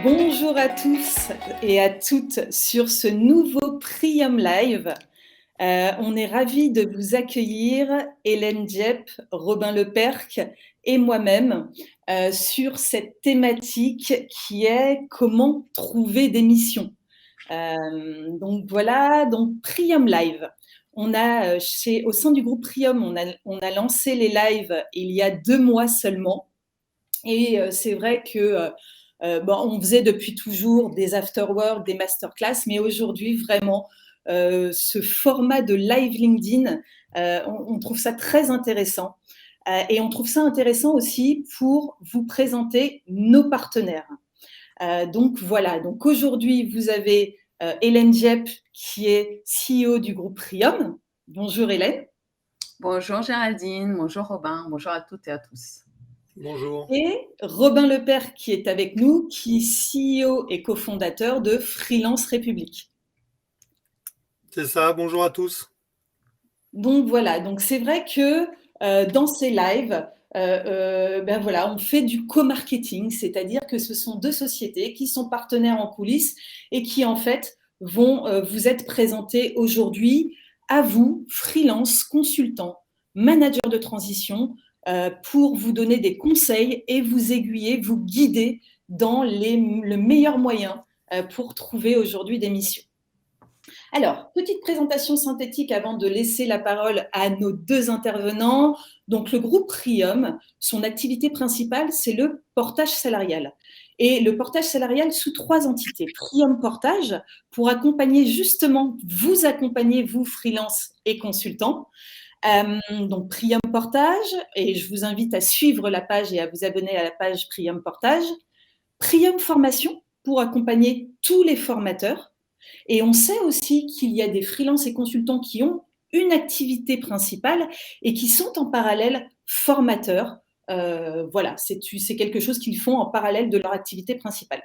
Bonjour à tous et à toutes sur ce nouveau Prium Live. On est ravis de vous accueillir, Hélène Dieppe, Robin Lepercq et moi-même, sur cette thématique qui est comment trouver des missions. Donc Prium Live. On a au sein du groupe Prium, on a lancé les lives il y a 2 mois seulement. Et c'est vrai que on faisait depuis toujours des after-work, des masterclass, mais aujourd'hui, vraiment, ce format de live LinkedIn, on trouve ça très intéressant. Et on trouve ça intéressant aussi pour vous présenter nos partenaires. Donc voilà, donc aujourd'hui, vous avez Hélène Dieppe, qui est CEO du groupe Prium. Bonjour Hélène. Bonjour Géraldine, bonjour Robin, bonjour à toutes et à tous. Bonjour. Et Robin Lepercq qui est avec nous, qui est CEO et cofondateur de Freelance République. C'est ça, bonjour à tous. Donc voilà, donc c'est vrai que dans ces lives, on fait du co-marketing, c'est-à-dire que ce sont 2 sociétés qui sont partenaires en coulisses et qui en fait vont vous être présentées aujourd'hui à vous, freelance, consultants, managers de transition, pour vous donner des conseils et vous aiguiller, vous guider dans le meilleur moyen pour trouver aujourd'hui des missions. Alors, petite présentation synthétique avant de laisser la parole à nos 2 intervenants. Donc, le groupe Prium, son activité principale, c'est le portage salarial. Et le portage salarial sous 3 entités. Prium Portage, pour accompagner justement, vous accompagner, vous, freelance et consultants. Donc, Prium Portage, et je vous invite à suivre la page et à vous abonner à la page Prium Portage. Prium Formation, pour accompagner tous les formateurs. Et on sait aussi qu'il y a des freelances et consultants qui ont une activité principale et qui sont en parallèle formateurs. Voilà, c'est quelque chose qu'ils font en parallèle de leur activité principale.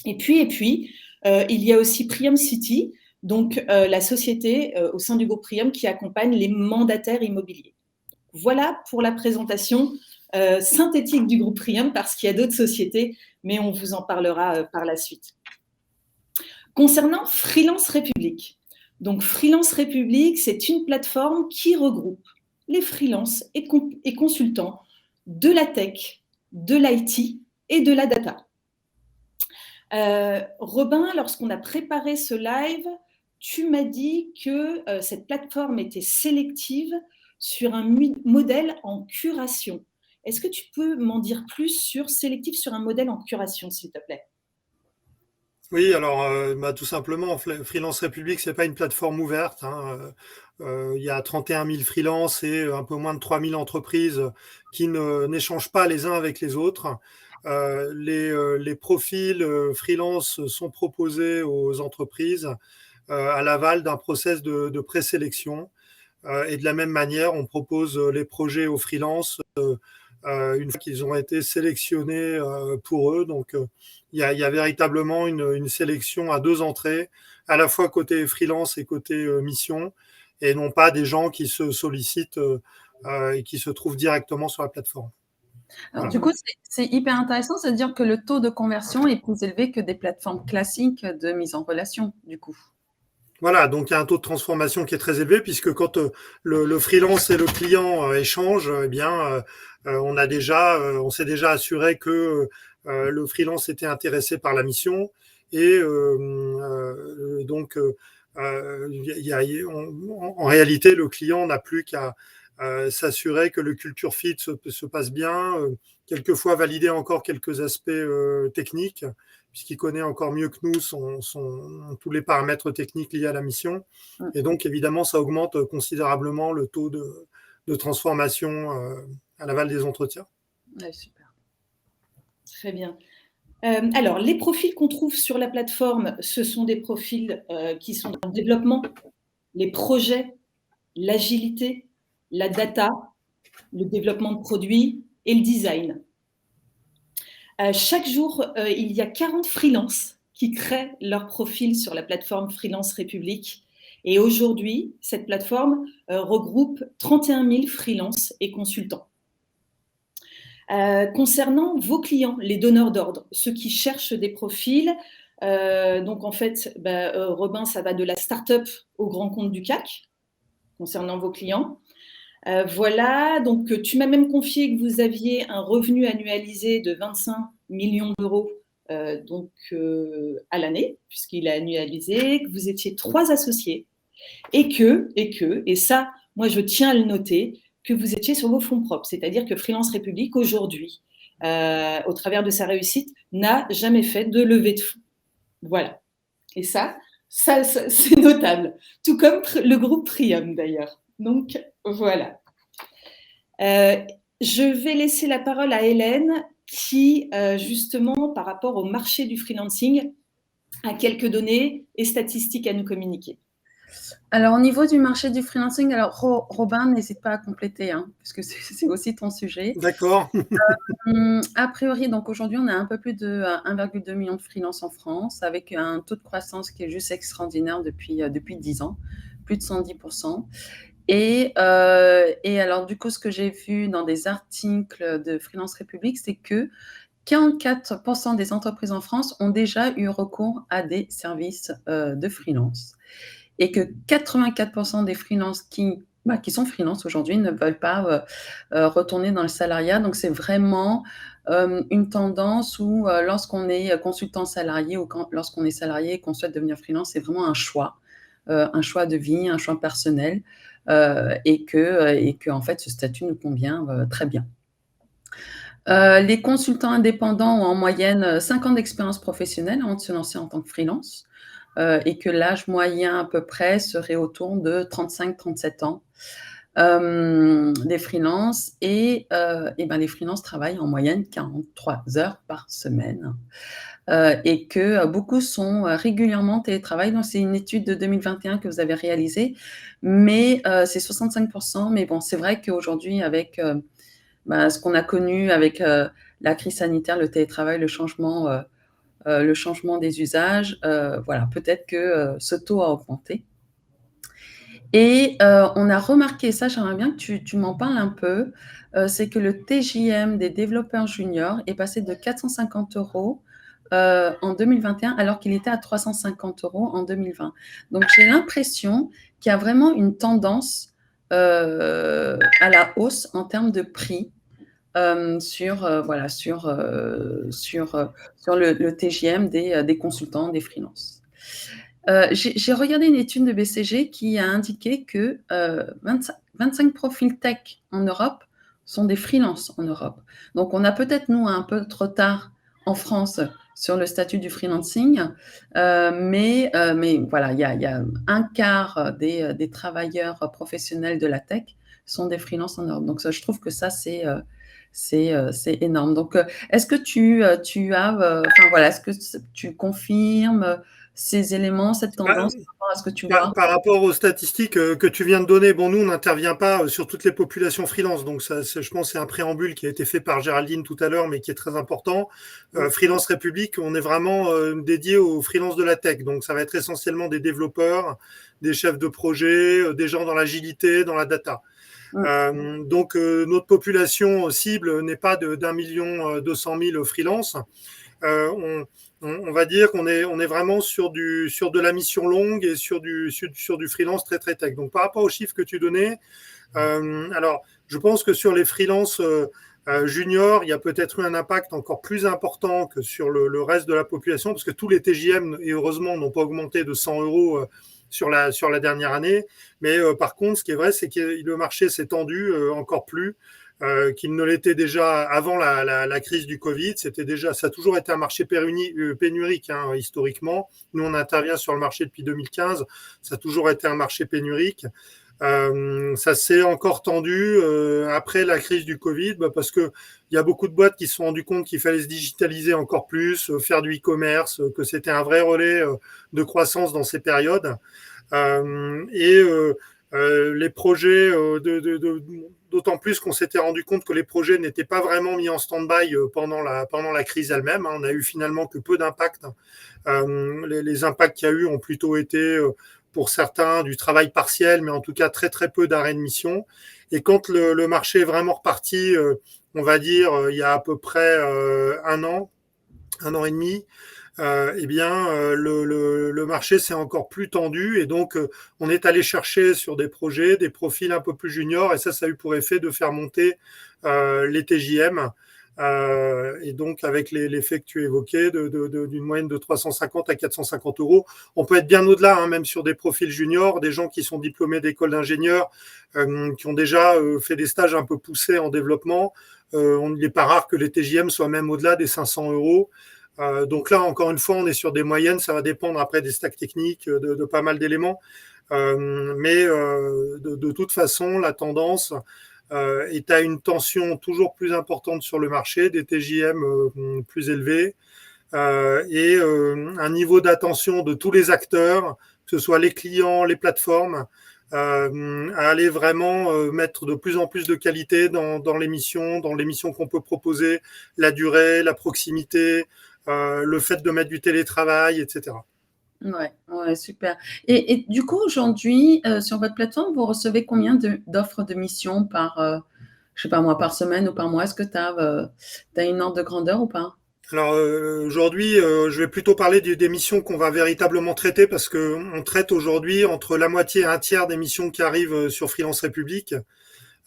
Et puis, il y a aussi Prium City, donc la société au sein du groupe Prium qui accompagne les mandataires immobiliers. Voilà pour la présentation synthétique du groupe Prium, parce qu'il y a d'autres sociétés, mais on vous en parlera par la suite. Concernant Freelance République, donc Freelance République, c'est une plateforme qui regroupe les freelances et consultants de la tech, de l'IT et de la data. Robin, lorsqu'on a préparé ce live, tu m'as dit que cette plateforme était sélective sur un modèle en curation. Est-ce que tu peux m'en dire plus sur sélectif sur un modèle en curation, s'il te plaît? Oui, alors tout simplement, Freelance République, c'est pas une plateforme ouverte, hein. Il y a 31 000 freelances et un peu moins de 3 000 entreprises qui n'échangent pas les uns avec les autres. Les profils freelance sont proposés aux entreprises à l'aval d'un process de présélection. Et de la même manière, on propose les projets aux freelances une fois qu'ils ont été sélectionnés pour eux. Donc, il y a véritablement une sélection à 2 entrées, à la fois côté freelance et côté mission, et non pas des gens qui se sollicitent et qui se trouvent directement sur la plateforme. Alors, Voilà. du coup, c'est hyper intéressant, c'est-à-dire que le taux de conversion est plus élevé que des plateformes classiques de mise en relation, du coup. Voilà, donc il y a un taux de transformation qui est très élevé, puisque quand le freelance et le client échangent, eh bien, on s'est déjà assuré que le freelance était intéressé par la mission, et en réalité, le client n'a plus qu'à s'assurer que le culture fit se passe bien, quelquefois valider encore quelques aspects techniques, puisqu'il connaît encore mieux que nous tous les paramètres techniques liés à la mission. Et donc, évidemment, ça augmente considérablement le taux de transformation à l'aval des entretiens. Ouais, super. Très bien. Alors, les profils qu'on trouve sur la plateforme, ce sont des profils qui sont dans le développement, les projets, l'agilité, la data, le développement de produits et le design. Chaque jour, il y a 40 freelances qui créent leur profil sur la plateforme Freelance République. Et aujourd'hui, cette plateforme regroupe 31 000 freelances et consultants. Concernant vos clients, les donneurs d'ordre, ceux qui cherchent des profils, donc en fait, Robin, ça va de la start-up au grand compte du CAC, concernant vos clients. Voilà, donc tu m'as même confié que vous aviez un revenu annualisé de 25 millions d'euros à l'année, puisqu'il est annualisé, que vous étiez 3 associés, et ça, moi je tiens à le noter, que vous étiez sur vos fonds propres, c'est-à-dire que Freelance République aujourd'hui, au travers de sa réussite, n'a jamais fait de levée de fonds. Voilà. Et ça c'est notable. Tout comme le groupe Trium d'ailleurs. Donc voilà. Je vais laisser la parole à Hélène qui, justement, par rapport au marché du freelancing, a quelques données et statistiques à nous communiquer. Alors, au niveau du marché du freelancing, alors Robin, n'hésite pas à compléter, puisque c'est aussi ton sujet. D'accord. A priori, donc aujourd'hui, on a un peu plus de 1,2 million de freelances en France, avec un taux de croissance qui est juste extraordinaire depuis 10 ans, plus de 110%. Et alors, du coup, ce que j'ai vu dans des articles de Freelance République, c'est que 44% des entreprises en France ont déjà eu recours à des services de freelance. Et que 84% des freelances qui sont freelance aujourd'hui ne veulent pas retourner dans le salariat. Donc, c'est vraiment une tendance où lorsqu'on est consultant salarié ou lorsqu'on est salarié et qu'on souhaite devenir freelance, c'est vraiment un choix de vie, un choix personnel et que en fait, ce statut nous convient très bien. Les consultants indépendants ont en moyenne 5 ans d'expérience professionnelle avant de se lancer en tant que freelance. Et que l'âge moyen à peu près serait autour de 35-37 ans des freelances. Et les freelances travaillent en moyenne 43 heures par semaine. Et que beaucoup sont régulièrement en télétravail. Donc, c'est une étude de 2021 que vous avez réalisée, mais c'est 65%. Mais bon, c'est vrai qu'aujourd'hui, avec ce qu'on a connu avec la crise sanitaire, le télétravail, le changement des usages, voilà, peut-être que ce taux a augmenté. Et on a remarqué, ça j'aimerais bien que tu m'en parles un peu, c'est que le TJM des développeurs juniors est passé de 450 € en 2021 alors qu'il était à 350 € en 2020. Donc j'ai l'impression qu'il y a vraiment une tendance à la hausse en termes de prix sur le TJM des consultants, des freelances. J'ai regardé une étude de BCG qui a indiqué que 25 profils tech en Europe sont des freelances en Europe. Donc, on a peut-être, nous, un peu trop tard en France sur le statut du freelancing, mais voilà, il y a un quart des travailleurs professionnels de la tech sont des freelances en Europe. Donc, ça, je trouve que ça, c'est énorme. Donc, est-ce que est-ce que tu confirmes ces éléments, cette tendance par rapport à ce que tu vois? Par rapport aux statistiques que tu viens de donner, bon, nous, on n'intervient pas sur toutes les populations freelance. Donc, ça, je pense que c'est un préambule qui a été fait par Géraldine tout à l'heure, mais qui est très important. Freelance République, on est vraiment dédié aux freelance de la tech. Donc, ça va être essentiellement des développeurs, des chefs de projet, des gens dans l'agilité, dans la data. Donc, notre population cible n'est pas d'1 200 000 freelance. On va dire qu'on est vraiment sur de la mission longue et sur du freelance très très tech. Donc par rapport aux chiffres que tu donnais, alors je pense que sur les freelances juniors, il y a peut-être eu un impact encore plus important que sur le reste de la population, parce que tous les TJM, et heureusement, n'ont pas augmenté de 100 € sur la dernière année. Mais par contre, ce qui est vrai, c'est que le marché s'est tendu encore plus qu'il ne l'était déjà avant la crise du Covid. Ça a toujours été un marché pénurique historiquement. Nous, on intervient sur le marché depuis 2015. Ça a toujours été un marché pénurique. Ça s'est encore tendu après la crise du Covid, parce que il y a beaucoup de boîtes qui se sont rendues compte qu'il fallait se digitaliser encore plus, faire du e-commerce, que c'était un vrai relais de croissance dans ces périodes. Les projets, d'autant plus qu'on s'était rendu compte que les projets n'étaient pas vraiment mis en stand-by pendant la crise elle-même. On a eu finalement que peu d'impact. Les impacts qu'il y a eu ont plutôt été pour certains du travail partiel, mais en tout cas très très peu d'arrêts de mission. Et quand le marché est vraiment reparti on va dire, il y a à peu près un an et demi, eh bien, le marché s'est encore plus tendu et donc on est allé chercher sur des projets des profils un peu plus juniors et ça a eu pour effet de faire monter les TJM. Et donc, avec l'effet que tu évoquais, d'une moyenne de 350 à 450 euros, on peut être bien au-delà, hein, même sur des profils juniors, des gens qui sont diplômés d'école d'ingénieurs, qui ont déjà fait des stages un peu poussés en développement. Il n'est pas rare que les TJM soient même au-delà des 500 euros. Donc là, encore une fois, on est sur des moyennes. Ça va dépendre après des stacks techniques, de pas mal d'éléments. Mais de toute façon, la tendance est à une tension toujours plus importante sur le marché, des TJM plus élevés et un niveau d'attention de tous les acteurs, que ce soit les clients, les plateformes, à aller vraiment mettre de plus en plus de qualité dans l'émission qu'on peut proposer, la durée, la proximité, le fait de mettre du télétravail, etc. Ouais, ouais, super. Et du coup, aujourd'hui, sur votre plateforme, vous recevez combien d'offres de missions par, je sais pas moi, par semaine ou par mois? Est-ce que tu as une ordre de grandeur ou pas? Alors aujourd'hui, je vais plutôt parler des missions qu'on va véritablement traiter parce que on traite aujourd'hui entre la moitié et un tiers des missions qui arrivent sur Freelance République.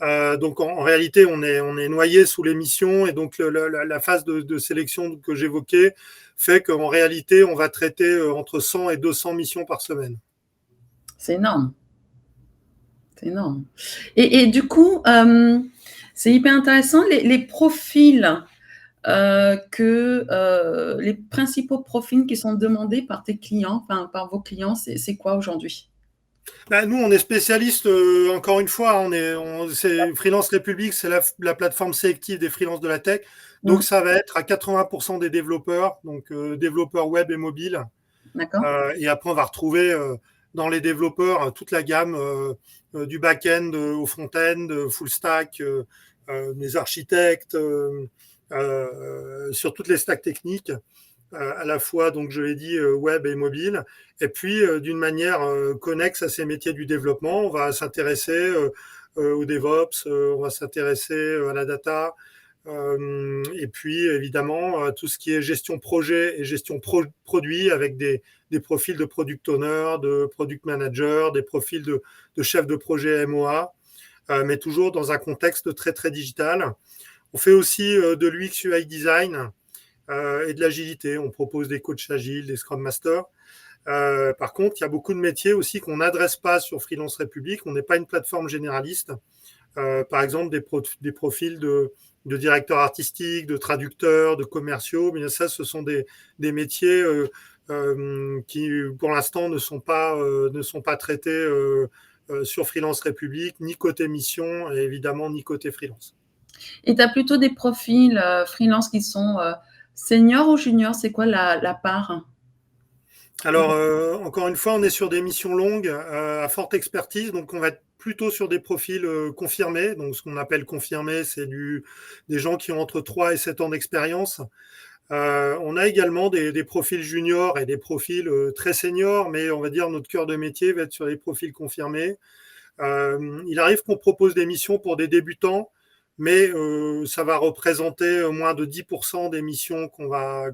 Donc en réalité, on est noyé sous les missions et donc la phase de sélection que j'évoquais fait qu'en réalité, on va traiter entre 100 et 200 missions par semaine. C'est énorme, c'est énorme. Et du coup, c'est hyper intéressant les profils les principaux profils qui sont demandés par tes clients, enfin par vos clients, c'est quoi aujourd'hui? Bah, nous, on est spécialiste, encore une fois, c'est Freelance République, c'est la plateforme sélective des freelances de la tech. Donc, Mmh. ça va être à 80% des développeurs, donc développeurs web et mobile. D'accord? Et après, on va retrouver dans les développeurs toute la gamme du back-end au front-end, full stack, des architectes, sur toutes les stacks techniques à la fois, donc je l'ai dit, web et mobile. Et puis, d'une manière connexe à ces métiers du développement, on va s'intéresser au DevOps, on va s'intéresser à la data, et puis évidemment à tout ce qui est gestion projet et gestion produit avec des profils de product owner, de product manager, des profils de chef de projet MOA, mais toujours dans un contexte très très digital. On fait aussi de l'UX UI design et de l'agilité. On propose des coachs agiles, des Scrum Masters. Par contre, il y a beaucoup de métiers aussi qu'on n'adresse pas sur Freelance République. On n'est pas une plateforme généraliste. Par exemple, des profils de directeurs artistiques, de traducteurs, de commerciaux. Mais ça, ce sont des métiers qui, pour l'instant, ne sont pas traités sur Freelance République, ni côté mission, et évidemment, ni côté freelance. Et tu as plutôt des profils freelance qui sont seniors ou juniors? C'est quoi la part? Alors, encore une fois, on est sur des missions longues à forte expertise, donc on va être plutôt sur des profils confirmés. Donc, ce qu'on appelle confirmés, c'est des gens qui ont entre 3 et 7 ans d'expérience. On a également des profils juniors et des profils très seniors, mais on va dire notre cœur de métier va être sur les profils confirmés. Il arrive qu'on propose des missions pour des débutants, mais ça va représenter moins de 10% des missions qu'on va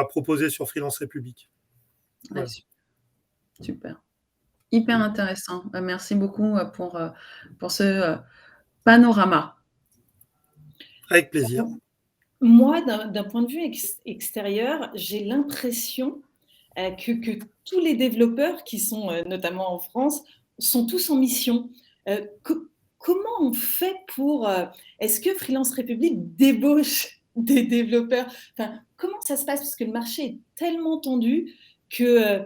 proposer sur Freelance République. Ouais, Voilà. super. Hyper intéressant. Merci beaucoup pour ce panorama. Avec plaisir. Moi, d'un point de vue extérieur, j'ai l'impression que tous les développeurs qui sont notamment en France sont tous en mission. Comment on fait pour... est-ce que Freelance République débauche des développeurs? Enfin, comment ça se passe? Parce que le marché est tellement tendu que...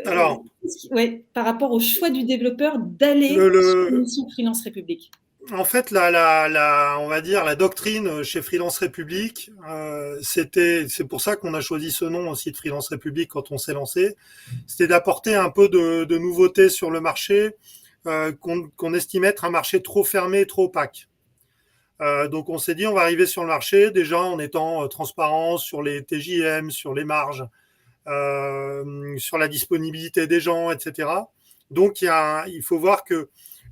Alors, ouais, par rapport au choix du développeur d'aller sur une le, mission Freelance République. en fait, on va dire la doctrine chez Freelance République, c'est pour ça qu'on a choisi ce nom aussi de Freelance République quand on s'est lancé, c'était d'apporter un peu de nouveauté sur le marché, qu'on estimait être un marché trop fermé, trop opaque. Donc on s'est dit on va arriver sur le marché déjà en étant transparent sur les TJM, sur les marges, sur la disponibilité des gens, etc. Donc il faut voir que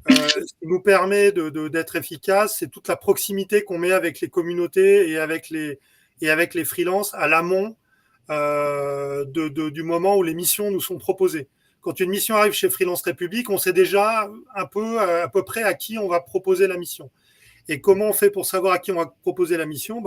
Ce qui nous permet d'être efficace, c'est toute la proximité qu'on met avec les communautés et avec les freelances à l'amont du moment où les missions nous sont proposées. Quand une mission arrive chez Freelance République, on sait déjà à peu près à qui on va proposer la mission. Et comment on fait pour savoir à qui on va proposer la mission?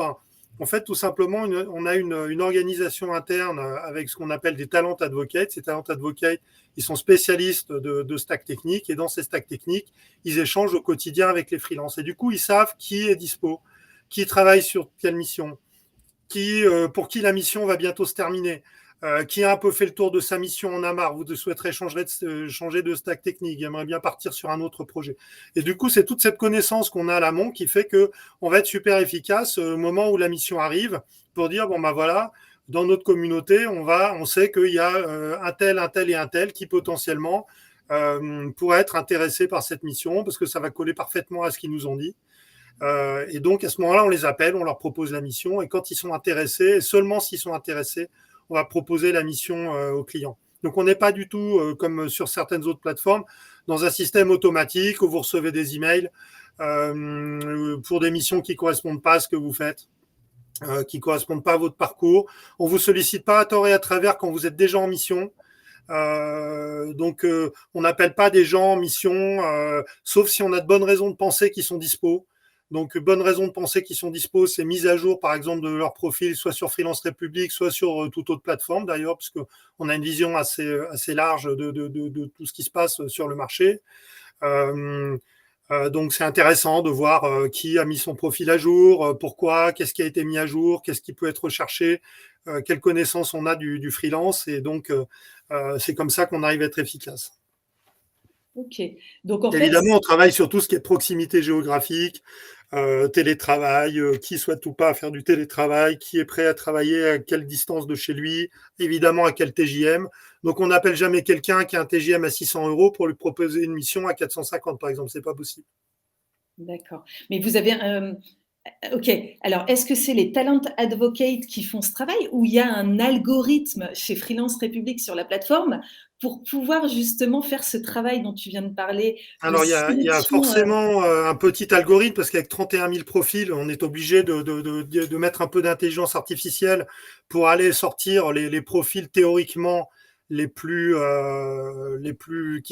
En fait, tout simplement, on a une organisation interne avec ce qu'on appelle des talent advocates. Ces talent advocates, ils sont spécialistes de stacks techniques, et dans ces stacks techniques, ils échangent au quotidien avec les freelances. Et du coup, ils savent qui est dispo, qui travaille sur quelle mission, pour qui la mission va bientôt se terminer, qui a un peu fait le tour de sa mission, en a marre, vous souhaiterez changer de stack technique, aimerait bien partir sur un autre projet. Et du coup, c'est toute cette connaissance qu'on a à l'amont qui fait qu'on va être super efficace au moment où la mission arrive pour dire, voilà, dans notre communauté, on sait qu'il y a un tel et un tel qui potentiellement pourraient être intéressés par cette mission parce que ça va coller parfaitement à ce qu'ils nous ont dit. Et donc, à ce moment-là, on les appelle, on leur propose la mission. Et quand ils sont intéressés, et seulement s'ils sont intéressés, on va proposer la mission au client. Donc, on n'est pas du tout, comme sur certaines autres plateformes, dans un système automatique où vous recevez des emails pour des missions qui ne correspondent pas à ce que vous faites, qui ne correspondent pas à votre parcours. On ne vous sollicite pas à tort et à travers quand vous êtes déjà en mission. Donc, on n'appelle pas des gens en mission, sauf si on a de bonnes raisons de penser qu'ils sont dispo. Donc, bonne raison de penser qu'ils sont dispo, c'est mise à jour, par exemple, de leur profil, soit sur Freelance République, soit sur toute autre plateforme, d'ailleurs, parce qu'on a une vision assez large de tout ce qui se passe sur le marché. Donc, c'est intéressant de voir qui a mis son profil à jour, pourquoi, qu'est-ce qui a été mis à jour, qu'est-ce qui peut être recherché, quelles connaissances on a du freelance. Et donc, c'est comme ça qu'on arrive à être efficace. Ok. Donc, en évidemment, on travaille sur tout ce qui est proximité géographique, télétravail, qui souhaite ou pas faire du télétravail, qui est prêt à travailler à quelle distance de chez lui, évidemment à quel TJM. Donc, on n'appelle jamais quelqu'un qui a un TJM à 600 € pour lui proposer une mission à 450, par exemple. C'est pas possible. D'accord. Mais vous avez ok. Alors, est-ce que c'est les talent advocates qui font ce travail ou il y a un algorithme chez Freelance République sur la plateforme pour pouvoir justement faire ce travail dont tu viens de parler? Alors, il y a forcément un petit algorithme parce qu'avec 31 000 profils, on est obligé de mettre un peu d'intelligence artificielle pour aller sortir les profils théoriquement qui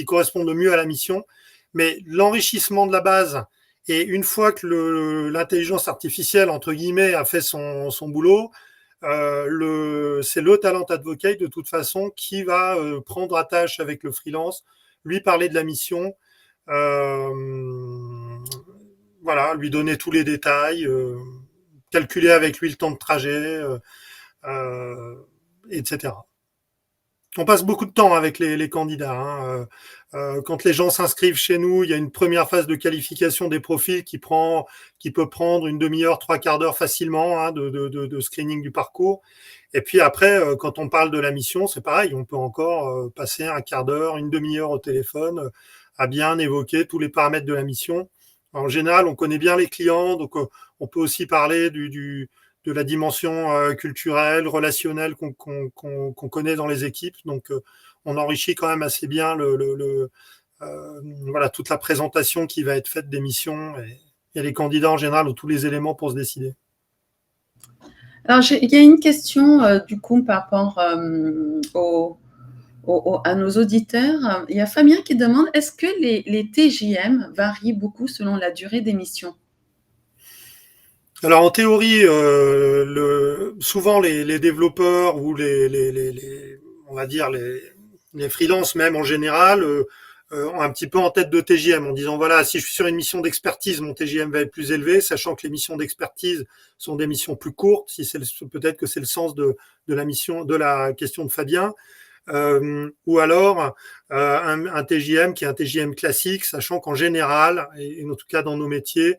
correspondent le mieux à la mission. Mais l'enrichissement de la base, et une fois que l'intelligence artificielle, entre guillemets, a fait son boulot, c'est le talent advocate de toute façon qui va prendre attache avec le freelance, lui parler de la mission, voilà, lui donner tous les détails, calculer avec lui le temps de trajet, etc. On passe beaucoup de temps avec les candidats. Hein. Quand les gens s'inscrivent chez nous, il y a une première phase de qualification des profils qui peut prendre une demi-heure, 3/4 d'heure facilement, hein, de screening du parcours. Et puis après, quand on parle de la mission, c'est pareil, on peut encore passer un quart d'heure, une demi-heure au téléphone à bien évoquer tous les paramètres de la mission. En général, on connaît bien les clients, donc on peut aussi parler de la dimension culturelle, relationnelle qu'on connaît dans les équipes. Donc, on enrichit quand même assez bien voilà, toute la présentation qui va être faite des missions. Et les candidats, en général, ont tous les éléments pour se décider. Alors, il y a une question, du coup, par rapport à nos auditeurs. Il y a Fabien qui demande, est-ce que les TJM varient beaucoup selon la durée des missions? Alors en théorie, souvent les développeurs ou on va dire les freelances même en général ont un petit peu en tête de TJM en disant voilà, si je suis sur une mission d'expertise, mon TJM va être plus élevé, sachant que les missions d'expertise sont des missions plus courtes. Peut-être que c'est le sens de la mission, de la question de Fabien. Ou alors un TJM qui est un TJM classique, sachant qu'en général, et en tout cas dans nos métiers,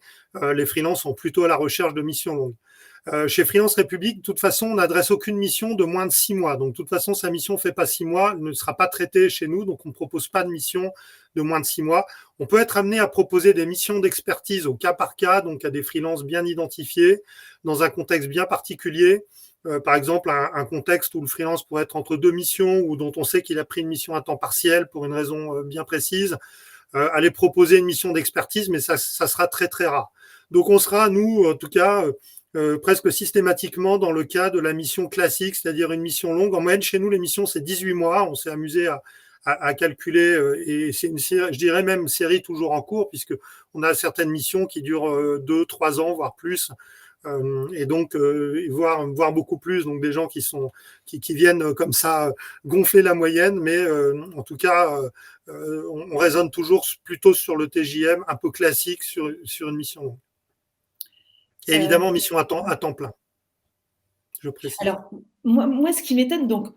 les freelances sont plutôt à la recherche de missions longues. Chez Freelance République, de toute façon, on n'adresse aucune mission de moins de 6 mois. Donc, de toute façon, sa mission ne fait pas 6 mois, elle ne sera pas traitée chez nous. Donc, on ne propose pas de mission de moins de 6 mois. On peut être amené à proposer des missions d'expertise au cas par cas, donc à des freelances bien identifiés, dans un contexte bien particulier. Par exemple, un contexte où le freelance pourrait être entre deux missions ou dont on sait qu'il a pris une mission à temps partiel pour une raison bien précise. aller proposer une mission d'expertise, mais ça sera très très rare. Donc on sera, nous, en tout cas, presque systématiquement dans le cas de la mission classique, c'est-à-dire une mission longue. En moyenne, chez nous, les missions, c'est 18 mois. On s'est amusé à calculer, et c'est une série, je dirais même série toujours en cours, puisque on a certaines missions qui durent 2, 3 ans, voire plus. Et donc voire beaucoup plus, donc des gens qui viennent comme ça gonfler la moyenne, mais en tout cas on raisonne toujours plutôt sur le TJM un peu classique sur une mission longue. Et évidemment mission à temps plein, je précise. Alors moi ce qui m'étonne, donc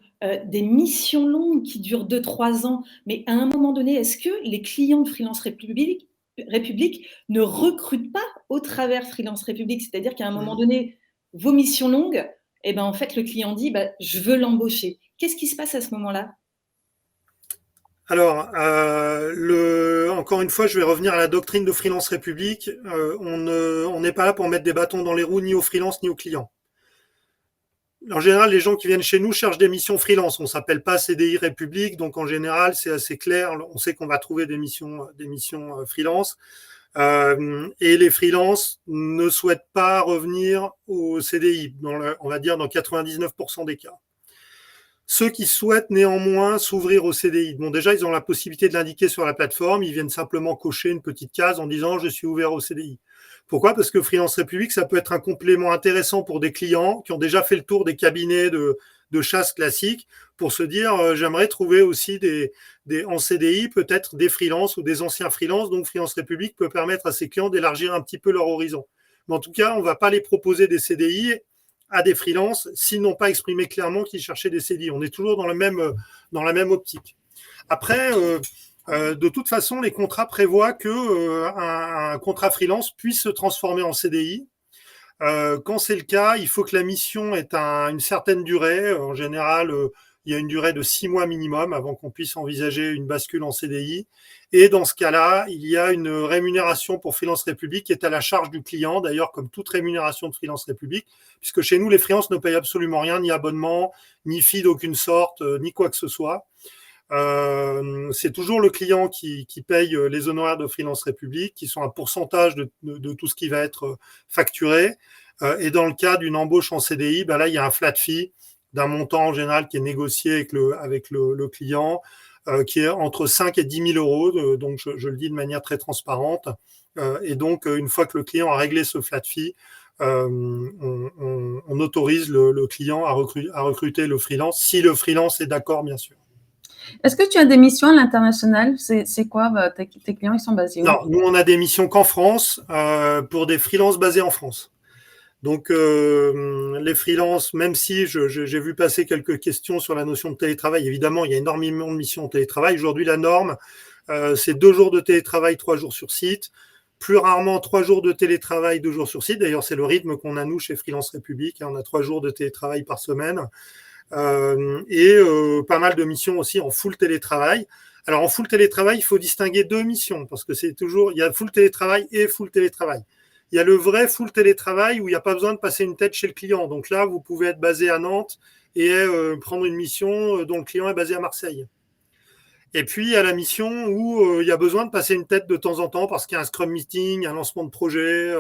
des missions longues qui durent 2-3 ans, mais à un moment donné, est-ce que les clients de Freelance République ne recrutent pas au travers Freelance République? C'est-à-dire qu'à un moment donné, vos missions longues, eh ben, en fait, le client dit je veux l'embaucher. Qu'est-ce qui se passe à ce moment-là? Alors, encore une fois, je vais revenir à la doctrine de Freelance République. On n'est pas là pour mettre des bâtons dans les roues ni aux freelances ni aux clients. En général, les gens qui viennent chez nous cherchent des missions freelance. On ne s'appelle pas CDI République, donc en général, c'est assez clair. On sait qu'on va trouver des missions freelance. Et les freelances ne souhaitent pas revenir au CDI, on va dire dans 99% des cas. Ceux qui souhaitent néanmoins s'ouvrir au CDI, bon déjà ils ont la possibilité de l'indiquer sur la plateforme, ils viennent simplement cocher une petite case en disant je suis ouvert au CDI. Pourquoi? Parce que Freelance République, ça peut être un complément intéressant pour des clients qui ont déjà fait le tour des cabinets de chasse classiques pour se dire j'aimerais trouver aussi en CDI peut-être des freelances ou des anciens freelances, donc Freelance République peut permettre à ses clients d'élargir un petit peu leur horizon. Mais en tout cas, on ne va pas les proposer des CDI à des freelances s'ils n'ont pas exprimé clairement qu'ils cherchaient des CDI. On est toujours dans la même optique. Après, de toute façon, les contrats prévoient qu'un contrat freelance puisse se transformer en CDI. Quand c'est le cas, il faut que la mission ait une certaine durée. En général, il y a une durée de 6 mois minimum avant qu'on puisse envisager une bascule en CDI. Et dans ce cas-là, il y a une rémunération pour Freelance République qui est à la charge du client, d'ailleurs comme toute rémunération de Freelance République, puisque chez nous, les freelances ne payent absolument rien, ni abonnement, ni fee d'aucune sorte, ni quoi que ce soit. C'est toujours le client qui paye les honoraires de Freelance République, qui sont un pourcentage de tout ce qui va être facturé. Et dans le cas d'une embauche en CDI, là, il y a un flat fee d'un montant en général qui est négocié avec le client, qui est entre 5 et 10 000 euros. Donc, je le dis de manière très transparente. Et donc, une fois que le client a réglé ce flat fee, on autorise le client à recruter le freelance, si le freelance est d'accord, bien sûr. Est-ce que tu as des missions à l'international? C'est quoi tes clients, ils sont basés où? Non, nous, on a des missions qu'en France, pour des freelances basés en France. Donc, les freelances, même si j'ai vu passer quelques questions sur la notion de télétravail, évidemment, il y a énormément de missions en télétravail. Aujourd'hui, la norme, c'est 2 jours de télétravail, 3 jours sur site. Plus rarement, 3 jours de télétravail, 2 jours sur site. D'ailleurs, c'est le rythme qu'on a, nous, chez Freelance République. On a 3 jours de télétravail par semaine. Et pas mal de missions aussi en full télétravail. Alors, en full télétravail, il faut distinguer 2 missions, parce que il y a full télétravail et full télétravail. Il y a le vrai full télétravail où il n'y a pas besoin de passer une tête chez le client. Donc là, vous pouvez être basé à Nantes et prendre une mission dont le client est basé à Marseille. Et puis, il y a la mission où il y a besoin de passer une tête de temps en temps parce qu'il y a un Scrum Meeting, un lancement de projet.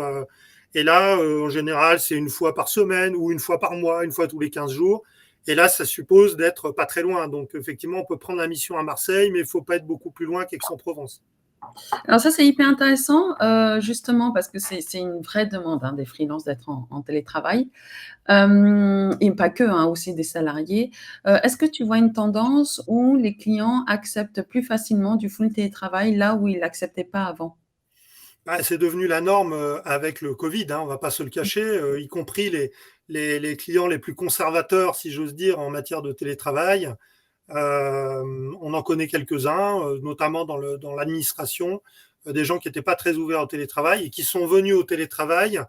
Et là, en général, c'est une fois par semaine ou une fois par mois, une fois tous les 15 jours. Et là, ça suppose d'être pas très loin. Donc, effectivement, on peut prendre la mission à Marseille, mais il ne faut pas être beaucoup plus loin qu'Aix-en-Provence. Alors ça, c'est hyper intéressant, justement parce que c'est une vraie demande des freelances d'être en télétravail, et pas que, aussi des salariés. Est-ce que tu vois une tendance où les clients acceptent plus facilement du full télétravail là où ils l'acceptaient pas avant? C'est devenu la norme avec le Covid, on ne va pas se le cacher, y compris les clients les plus conservateurs, si j'ose dire, en matière de télétravail. On en connaît quelques-uns, notamment dans l'administration, des gens qui n'étaient pas très ouverts au télétravail et qui sont venus au télétravail,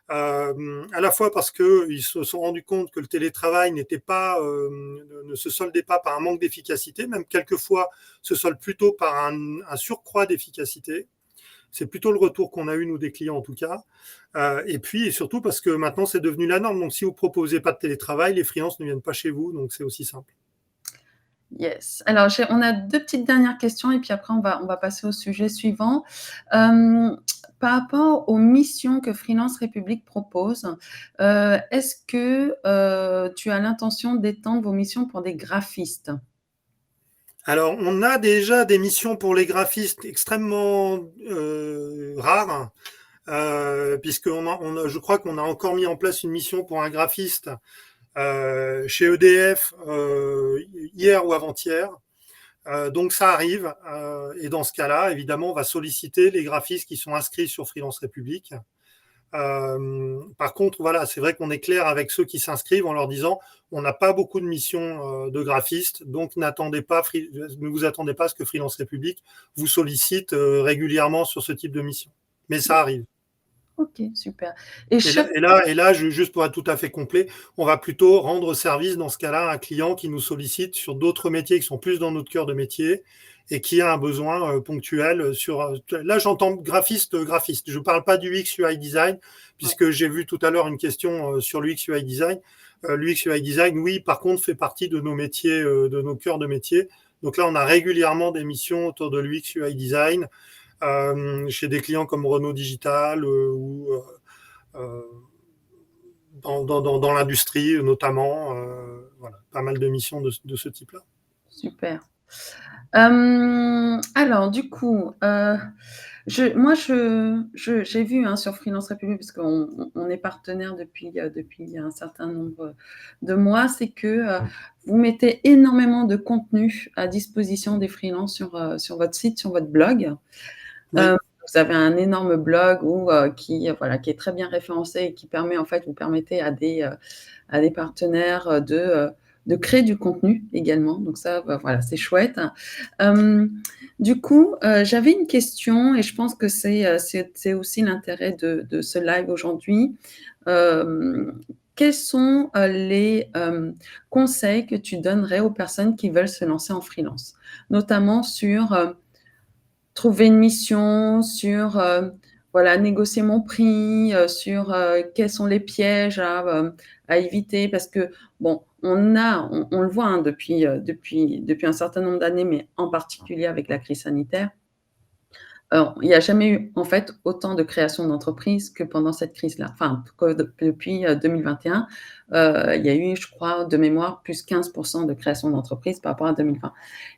à la fois parce qu'ils se sont rendus compte que le télétravail ne se soldait pas par un manque d'efficacité, même quelquefois se solde plutôt par un surcroît d'efficacité. C'est plutôt le retour qu'on a eu, nous, des clients, en tout cas. Et puis, surtout parce que maintenant, c'est devenu la norme. Donc, si vous ne proposez pas de télétravail, les freelances ne viennent pas chez vous. Donc, c'est aussi simple. Yes. Alors, on a deux petites dernières questions et puis après, on va passer au sujet suivant. Par rapport aux missions que Freelance République propose, est-ce que tu as l'intention d'étendre vos missions pour des graphistes? Alors, on a déjà des missions pour les graphistes extrêmement rares, puisque je crois qu'on a encore mis en place une mission pour un graphiste chez EDF hier ou avant-hier. Donc ça arrive, et dans ce cas-là, évidemment, on va solliciter les graphistes qui sont inscrits sur Freelance République. Par contre, voilà, c'est vrai qu'on est clair avec ceux qui s'inscrivent en leur disant on n'a pas beaucoup de missions de graphistes, donc ne vous attendez pas à ce que Freelance République vous sollicite régulièrement sur ce type de mission. Mais ça arrive. Ok, super. Et là, juste pour être tout à fait complet, on va plutôt rendre service dans ce cas-là à un client qui nous sollicite sur d'autres métiers qui sont plus dans notre cœur de métier et qui a un besoin ponctuel sur. Là, j'entends graphiste. Je ne parle pas du UX UI design, puisque j'ai vu tout à l'heure une question sur l'UX UI design. L'UX UI design, oui, par contre, fait partie de nos métiers, de nos cœurs de métier. Donc là, on a régulièrement des missions autour de l'UX UI design. Chez des clients comme Renault Digital ou dans l'industrie notamment. Voilà, pas mal de missions de ce type-là. Super. Alors, du coup, moi, j'ai vu sur Freelance République, parce qu'on est partenaire depuis un certain nombre de mois, c'est que vous mettez énormément de contenu à disposition des freelances sur votre site, sur votre blog. Oui. Vous avez un énorme blog qui est très bien référencé et qui permet, en fait, vous permettez à des partenaires de créer du contenu également. Donc ça, voilà, c'est chouette. Du coup, j'avais une question et je pense que c'est aussi l'intérêt de ce live aujourd'hui. Quels sont les conseils que tu donnerais aux personnes qui veulent se lancer en freelance, notamment sur trouver une mission, sur négocier mon prix, sur quels sont les pièges à éviter, parce que bon, on le voit depuis un certain nombre d'années, mais en particulier avec la crise sanitaire. Alors, il n'y a jamais eu en fait autant de création d'entreprises que pendant cette crise-là. Enfin, depuis 2021, il y a eu, je crois, de mémoire, plus 15% de création d'entreprises par rapport à 2020.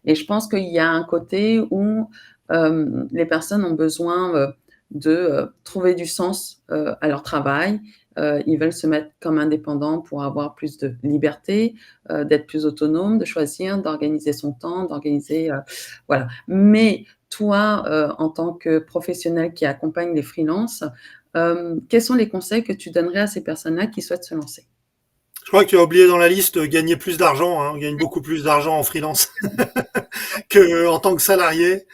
Et je pense qu'il y a un côté où les personnes ont besoin de trouver du sens à leur travail. Ils veulent se mettre comme indépendants pour avoir plus de liberté, d'être plus autonome, de choisir, d'organiser son temps, voilà. Mais toi, en tant que professionnel qui accompagne les freelances, quels sont les conseils que tu donnerais à ces personnes-là qui souhaitent se lancer? Je crois que tu as oublié dans la liste gagner plus d'argent. On gagne beaucoup plus d'argent en freelance qu'en tant que salarié.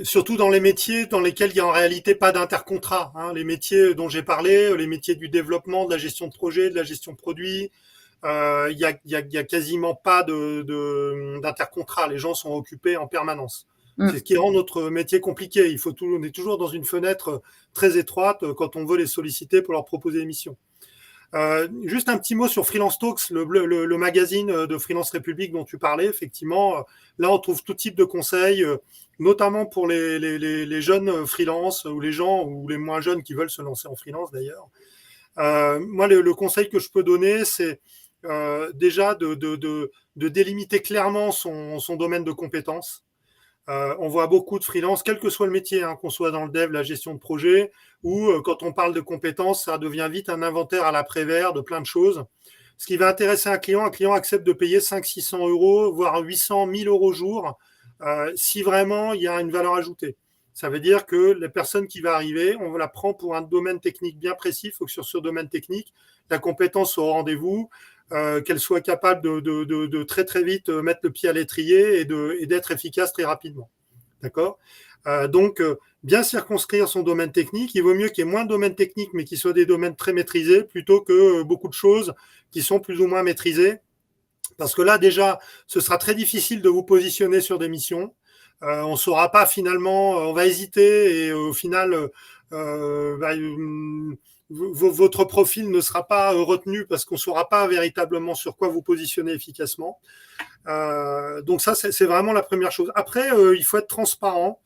Surtout dans les métiers dans lesquels il n'y a en réalité pas d'intercontrat. Les métiers dont j'ai parlé, les métiers du développement, de la gestion de projet, de la gestion de produits, il y a quasiment pas d'intercontrat. Les gens sont occupés en permanence. C'est ce qui rend notre métier compliqué. On est toujours dans une fenêtre très étroite quand on veut les solliciter pour leur proposer des missions. Juste un petit mot sur Freelance Talks, le magazine de Freelance République dont tu parlais. Effectivement, là, on trouve tout type de conseils, notamment pour les jeunes freelances ou les gens ou les moins jeunes qui veulent se lancer en freelance d'ailleurs. Moi, le conseil que je peux donner, c'est déjà de délimiter clairement son domaine de compétences. On voit beaucoup de freelance, quel que soit le métier, qu'on soit dans le dev, la gestion de projet, ou quand on parle de compétences, ça devient vite un inventaire à l'après-vert de plein de choses. Ce qui va intéresser un client accepte de payer 500-600 euros, voire 800, 1000 euros jour, si vraiment il y a une valeur ajoutée. Ça veut dire que la personne qui va arriver, on la prend pour un domaine technique bien précis. Il faut que sur ce domaine technique, la compétence soit au rendez-vous, qu'elle soit capable de très très vite mettre le pied à l'étrier et d'être efficace très rapidement. D'accord ? Donc, bien circonscrire son domaine technique. Il vaut mieux qu'il y ait moins de domaines techniques, mais qu'ils soient des domaines très maîtrisés, plutôt que beaucoup de choses qui sont plus ou moins maîtrisées. Parce que là, déjà, ce sera très difficile de vous positionner sur des missions. On ne saura pas finalement, on va hésiter et au final, votre profil ne sera pas retenu parce qu'on ne saura pas véritablement sur quoi vous positionner efficacement. Donc ça, c'est vraiment la première chose. Après, il faut être transparent.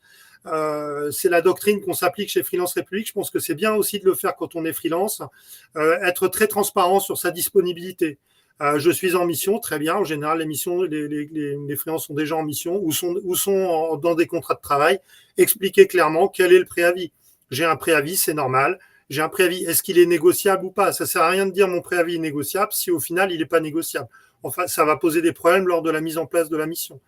C'est la doctrine qu'on s'applique chez Freelance République. Je pense que c'est bien aussi de le faire quand on est freelance. Être très transparent sur sa disponibilité. Je suis en mission, très bien. En général, les freelances sont déjà en mission ou sont dans des contrats de travail. Expliquez clairement quel est le préavis. J'ai un préavis, c'est normal. J'ai un préavis. Est-ce qu'il est négociable ou pas? Ça sert à rien de dire mon préavis est négociable si au final il n'est pas négociable. Enfin, ça va poser des problèmes lors de la mise en place de la mission.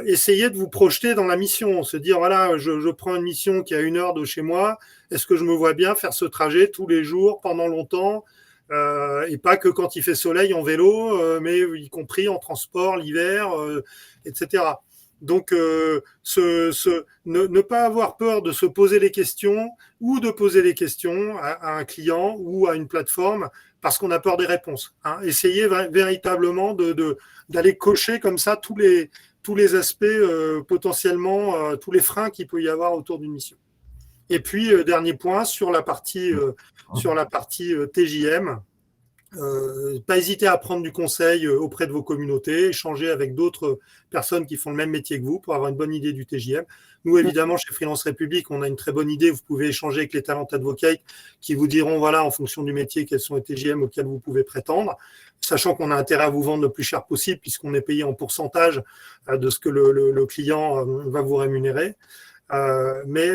Essayez de vous projeter dans la mission, se dire voilà, je prends une mission qui est à 1 heure de chez moi. Est-ce que je me vois bien faire ce trajet tous les jours pendant longtemps? Et pas que quand il fait soleil en vélo, mais y compris en transport l'hiver, etc. Donc, ne pas avoir peur de se poser les questions ou de poser les questions à un client ou à une plateforme parce qu'on a peur des réponses. Hein. Essayez véritablement d'aller cocher comme ça tous les aspects potentiellement, tous les freins qu'il peut y avoir autour d'une mission. Et puis, dernier point, sur la partie TJM, pas hésiter à prendre du conseil auprès de vos communautés, échanger avec d'autres personnes qui font le même métier que vous pour avoir une bonne idée du TJM. Nous, évidemment, chez Freelance République, on a une très bonne idée. Vous pouvez échanger avec les talent advocates qui vous diront, voilà, en fonction du métier, quels sont les TJM auxquels vous pouvez prétendre, sachant qu'on a intérêt à vous vendre le plus cher possible puisqu'on est payé en pourcentage de ce que le client va vous rémunérer. Mais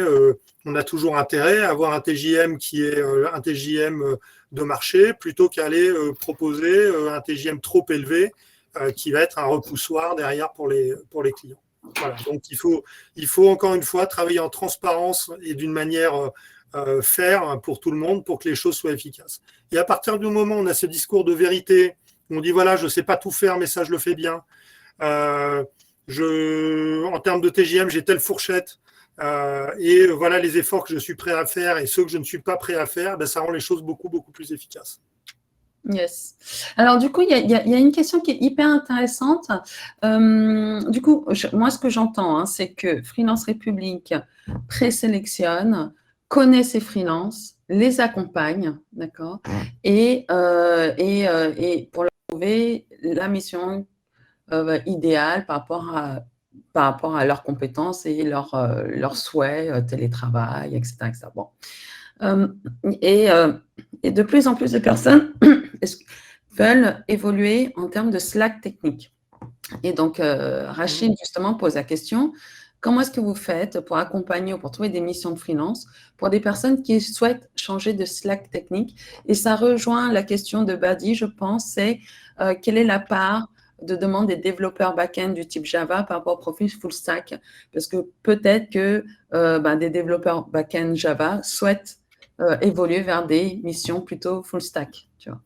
on a toujours intérêt à avoir un TJM qui est un TJM de marché plutôt qu'aller proposer un TJM trop élevé qui va être un repoussoir derrière pour les clients. Voilà. Donc il faut encore une fois travailler en transparence et d'une manière faire pour tout le monde pour que les choses soient efficaces. Et à partir du moment où on a ce discours de vérité, on dit voilà, je ne sais pas tout faire, mais ça je le fais bien. En termes de TJM, j'ai telle fourchette. Et voilà les efforts que je suis prêt à faire et ceux que je ne suis pas prêt à faire, ben, ça rend les choses beaucoup, beaucoup plus efficaces. Yes. Alors, du coup, il y a une question qui est hyper intéressante. Du coup, moi, ce que j'entends, hein, c'est que Freelance République présélectionne, connaît ses freelances, les accompagne, d'accord, et pour leur trouver la mission idéale par rapport à leurs compétences et leurs souhaits, télétravail, etc. etc. Bon. Et de plus en plus de personnes veulent évoluer en termes de Slack technique. Et donc, Rachid, justement, pose la question, comment est-ce que vous faites pour accompagner ou pour trouver des missions de freelance pour des personnes qui souhaitent changer de Slack technique? Et ça rejoint la question de Badi, je pense, c'est quelle est la part de demande des développeurs back-end du type Java par rapport au profil full stack? Parce que peut-être que des développeurs back-end Java souhaitent évoluer vers des missions plutôt full stack, tu vois.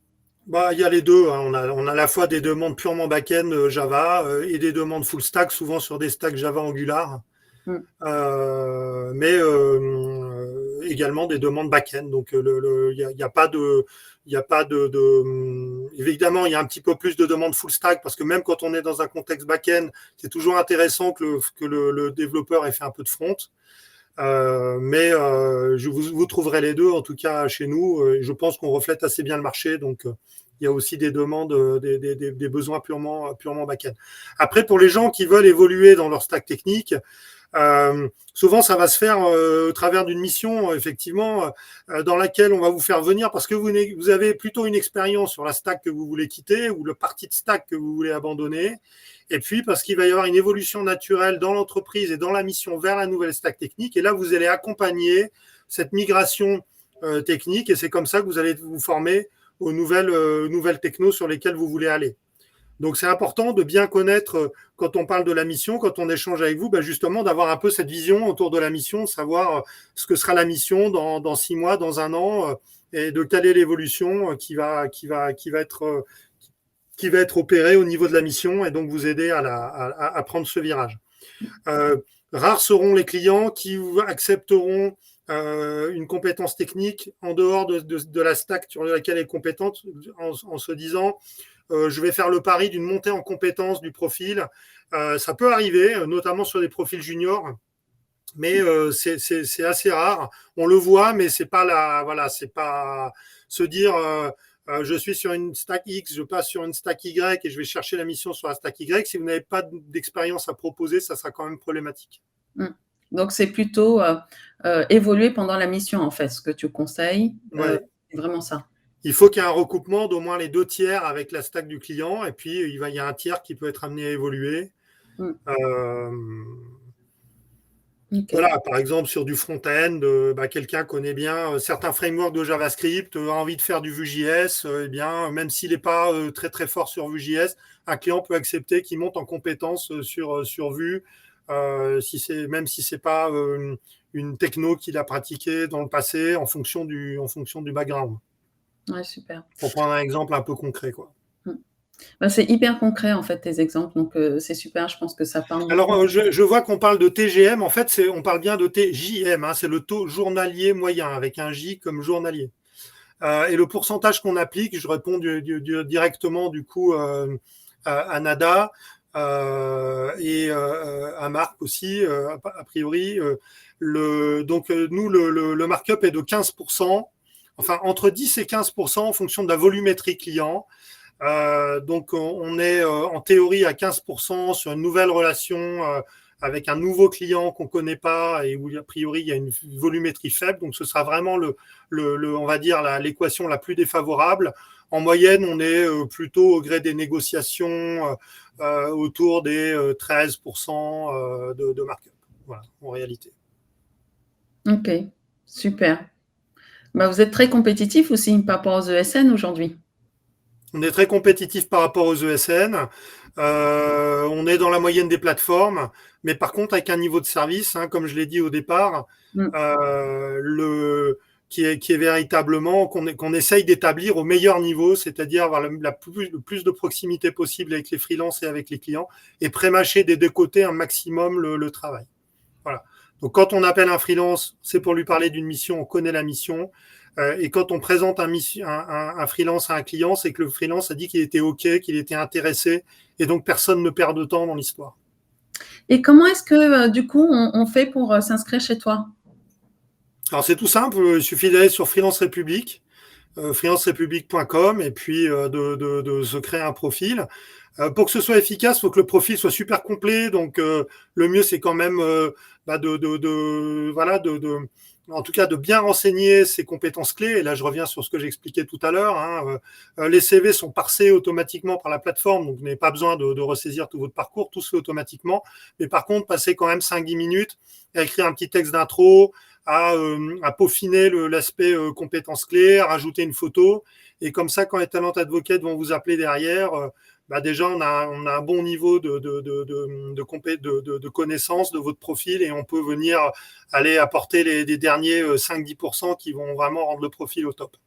Bah, il y a les deux. Hein. On a à la fois des demandes purement back-end Java et des demandes full stack, souvent sur des stacks Java Angular, mais également des demandes back-end. Donc, il y a pas de, évidemment, il y a un petit peu plus de demandes full stack parce que même quand on est dans un contexte back-end, c'est toujours intéressant que le développeur ait fait un peu de front. Mais vous trouverez les deux, en tout cas chez nous. Je pense qu'on reflète assez bien le marché, donc il y a aussi des demandes, des besoins purement back-end. Après, pour les gens qui veulent évoluer dans leur stack technique, souvent ça va se faire au travers d'une mission, effectivement, dans laquelle on va vous faire venir parce que vous avez plutôt une expérience sur la stack que vous voulez quitter ou le parti de stack que vous voulez abandonner. Et puis, parce qu'il va y avoir une évolution naturelle dans l'entreprise et dans la mission vers la nouvelle stack technique. Et là, vous allez accompagner cette migration technique. Et c'est comme ça que vous allez vous former aux nouvelles technos sur lesquelles vous voulez aller. Donc, c'est important de bien connaître, quand on parle de la mission, quand on échange avec vous, justement, d'avoir un peu cette vision autour de la mission, de savoir ce que sera la mission dans 6 mois, dans 1 an, et de quelle est l'évolution qui va être opéré au niveau de la mission et donc vous aider à prendre ce virage. Rares seront les clients qui accepteront une compétence technique en dehors de la stack sur laquelle elle est compétente en se disant je vais faire le pari d'une montée en compétence du profil. Ça peut arriver, notamment sur des profils juniors, mais c'est assez rare. On le voit, mais c'est pas c'est pas se dire je suis sur une stack X, je passe sur une stack Y et je vais chercher la mission sur la stack Y. Si vous n'avez pas d'expérience à proposer, ça sera quand même problématique. Donc, c'est plutôt évoluer pendant la mission, en fait, ce que tu conseilles. Ouais. C'est vraiment ça. Il faut qu'il y ait un recoupement d'au moins les 2 tiers avec la stack du client, et puis il y a un tiers qui peut être amené à évoluer. Okay. Voilà, par exemple, sur du front-end, quelqu'un connaît bien certains frameworks de JavaScript, a envie de faire du Vue.js, eh bien, même s'il n'est pas très très fort sur Vue.js, un client peut accepter qu'il monte en compétence sur Vue, même si c'est pas une techno qu'il a pratiquée dans le passé en fonction du background. Ouais, super. Pour prendre un exemple un peu concret, quoi. C'est hyper concret, en fait, tes exemples, donc c'est super, je pense que ça parle. Alors, je vois qu'on parle de TGM, en fait, on parle bien de TJM, hein, c'est le taux journalier moyen, avec un J comme journalier. Et le pourcentage qu'on applique, je réponds directement, du coup, à Nada et à Marc aussi, a priori. Donc, nous, le markup est de 15%, enfin, entre 10 et 15% en fonction de la volumétrie client. Donc on est en théorie à 15% sur une nouvelle relation avec un nouveau client qu'on connaît pas et où a priori il y a une volumétrie faible. Donc ce sera vraiment on va dire l'équation la plus défavorable. En moyenne, on est plutôt au gré des négociations autour des 13% de markup. Voilà, en réalité. Ok, super. Vous êtes très compétitif aussi par rapport aux ESN aujourd'hui. On est très compétitif par rapport aux ESN. On est dans la moyenne des plateformes, mais par contre avec un niveau de service, hein, comme je l'ai dit au départ, qui est véritablement qu'on essaye d'établir au meilleur niveau, c'est-à-dire avoir le plus de proximité possible avec les freelances et avec les clients, et prémâcher des deux côtés un maximum le travail. Voilà. Donc quand on appelle un freelance, c'est pour lui parler d'une mission, on connaît la mission. Et quand on présente un freelance à un client, c'est que le freelance a dit qu'il était OK, qu'il était intéressé, et donc personne ne perd de temps dans l'histoire. Et comment est-ce que, du coup, on fait pour s'inscrire chez toi? Alors c'est tout simple, il suffit d'aller sur Freelance République, freelancerepublique.com, et puis de se créer un profil. Pour que ce soit efficace, il faut que le profil soit super complet. Donc le mieux, c'est quand même en tout cas de bien renseigner ses compétences clés. Et là, je reviens sur ce que j'expliquais tout à l'heure. Hein. Les CV sont parsés automatiquement par la plateforme, donc vous n'avez pas besoin de ressaisir tout votre parcours, tout se fait automatiquement. Mais par contre, passez quand même 5-10 minutes à écrire un petit texte d'intro, à peaufiner l'aspect compétences clés, à rajouter une photo. Et comme ça, quand les talent advocates vont vous appeler derrière, déjà, on a un bon niveau de connaissance de votre profil, et on peut venir aller apporter les derniers 5-10% qui vont vraiment rendre le profil au top.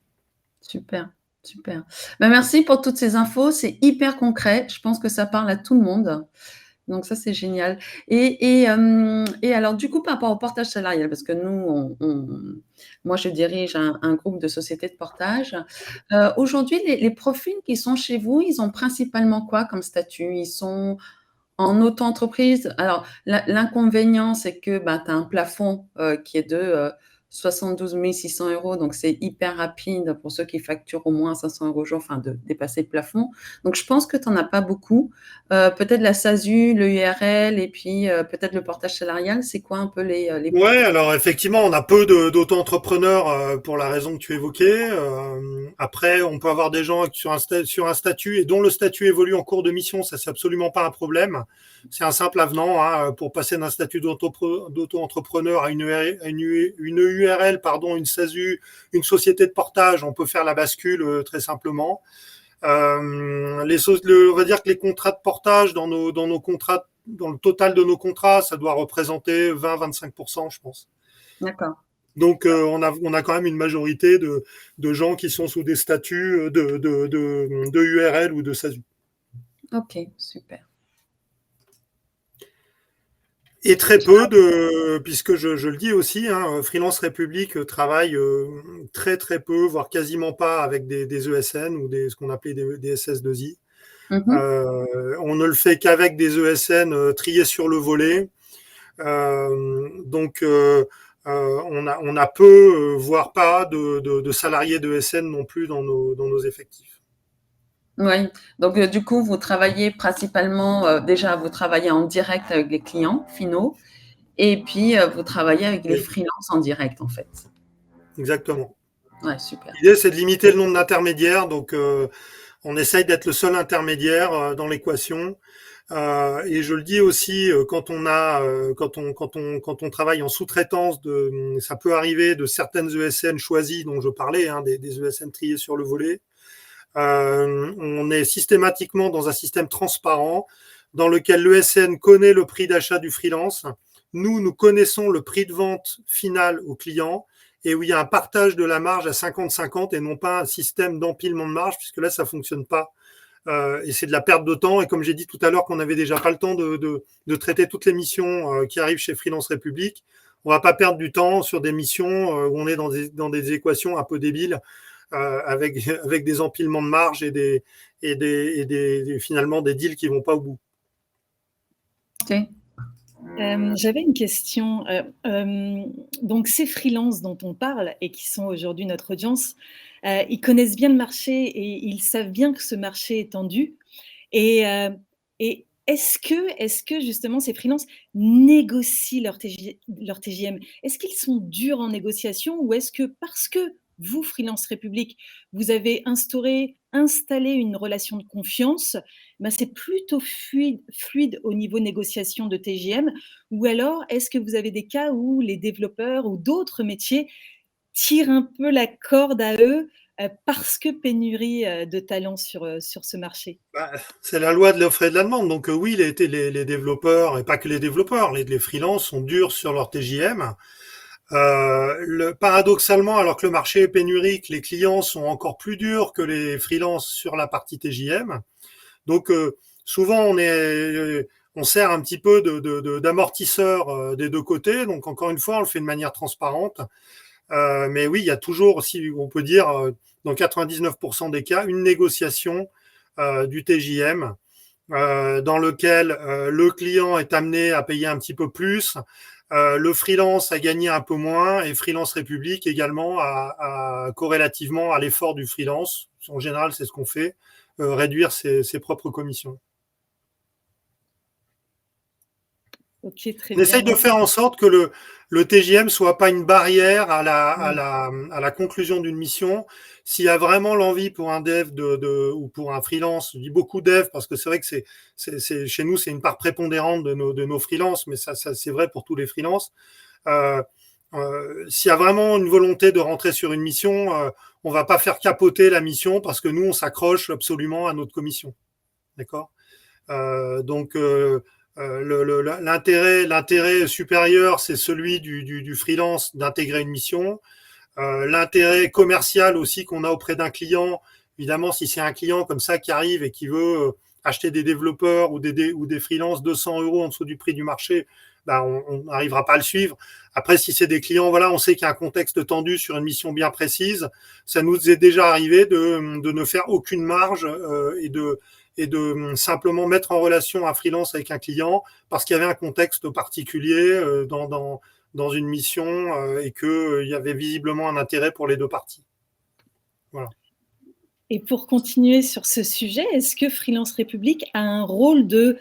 Super, super. Merci pour toutes ces infos, c'est hyper concret. Je pense que ça parle à tout le monde. Donc ça, c'est génial. Et alors, du coup, par rapport au portage salarial, parce que nous, moi, je dirige un groupe de sociétés de portage. Aujourd'hui, les profils qui sont chez vous, ils ont principalement quoi comme statut? Ils sont en auto-entreprise. Alors, l'inconvénient, c'est que tu as un plafond qui est de 72 600 €, donc c'est hyper rapide pour ceux qui facturent au moins 500 € au jour, enfin de dépasser le plafond. Donc, je pense que tu n'en as pas beaucoup. Peut-être la SASU, le URL et puis peut-être le portage salarial. C'est quoi un peu les... Ouais, alors effectivement, on a peu d'auto-entrepreneurs pour la raison que tu évoquais. Après, on peut avoir des gens sur un statut et dont le statut évolue en cours de mission. Ça, c'est absolument pas un problème. C'est un simple avenant hein, pour passer d'un statut d'auto-entrepreneur à une URL, une SASU, une société de portage. On peut faire la bascule très simplement. On va dire que les contrats de portage dans nos contrats, dans le total de nos contrats, ça doit représenter 20-25%, je pense. D'accord. Donc on a quand même une majorité de gens qui sont sous des statuts de URL ou de SASU. Ok, super. Et très peu puisque je le dis aussi, hein, Freelance République travaille très très peu, voire quasiment pas avec des ESN ou ce qu'on appelait des SS2I. On ne le fait qu'avec des ESN triés sur le volet. Donc on a peu, voire pas de salariés de SN non plus dans nos effectifs. Oui, donc du coup, vous travaillez principalement, déjà, vous travaillez en direct avec les clients finaux et puis vous travaillez avec les Oui, freelances en direct, en fait. exactement. Ouais, super. L'idée, c'est de limiter le nombre d'intermédiaires, donc on essaye d'être le seul intermédiaire dans l'équation. Et je le dis aussi quand on travaille en sous-traitance, ça peut arriver de certaines ESN choisies dont je parlais, hein, des ESN triées sur le volet. On est systématiquement dans un système transparent dans lequel l'ESN connaît le prix d'achat du freelance. Nous connaissons le prix de vente final au client et où il y a un partage de la marge à 50-50 et non pas un système d'empilement de marge, puisque là, ça fonctionne pas. Et c'est de la perte de temps. Et comme j'ai dit tout à l'heure qu'on n'avait déjà pas le temps de traiter toutes les missions qui arrivent chez Freelance République, on va pas perdre du temps sur des missions où on est dans des équations un peu débiles avec des empilements de marge et finalement des deals qui vont pas au bout. Ok. J'avais une question. Donc, ces freelances dont on parle et qui sont aujourd'hui notre audience, ils connaissent bien le marché et ils savent bien que ce marché est tendu. Et, et est-ce que justement ces freelances négocient leur TJM? Est-ce qu'ils sont durs en négociation ou est-ce que parce que vous, Freelance République, vous avez installé une relation de confiance, ben c'est plutôt fluide au niveau négociation de TJM? Ou alors est-ce que vous avez des cas où les développeurs ou d'autres métiers tirent un peu la corde à eux parce que pénurie de talents sur ce marché? Bah, c'est la loi de l'offre et de la demande. Donc oui, les développeurs, et pas que les développeurs, les freelances sont durs sur leur TJM. Paradoxalement, alors que le marché est pénurique, les clients sont encore plus durs que les freelances sur la partie TJM. Donc souvent on sert un petit peu d'amortisseur des deux côtés. Donc encore une fois, on le fait de manière transparente. Mais oui, il y a toujours aussi, on peut dire, dans 99% des cas, une négociation du TJM dans lequel le client est amené à payer un petit peu plus, le freelance a gagné un peu moins et Freelance République également corrélativement à l'effort du freelance. En général, c'est ce qu'on fait, réduire ses propres commissions. Ok, très On essaye bien. de faire en sorte que le TJM soit pas une barrière à la conclusion d'une mission. S'il y a vraiment l'envie pour un dev ou pour un freelance, je dis beaucoup dev parce que c'est vrai que chez nous, c'est une part prépondérante de nos freelances, mais ça c'est vrai pour tous les freelances. S'il y a vraiment une volonté de rentrer sur une mission, on va pas faire capoter la mission parce que nous, on s'accroche absolument à notre commission. D'accord? Donc, l'intérêt supérieur, c'est celui du freelance d'intégrer une mission. L'intérêt commercial aussi qu'on a auprès d'un client, évidemment, si c'est un client comme ça qui arrive et qui veut acheter des développeurs ou des freelances 200 € en dessous du prix du marché, bah, on n'arrivera pas à le suivre. Après, si c'est des clients, voilà, on sait qu'il y a un contexte tendu sur une mission bien précise. Ça nous est déjà arrivé de ne faire aucune marge et de simplement mettre en relation un freelance avec un client parce qu'il y avait un contexte particulier dans une mission et qu'il y avait visiblement un intérêt pour les deux parties. Voilà. Et pour continuer sur ce sujet, est-ce que Freelance République a un rôle de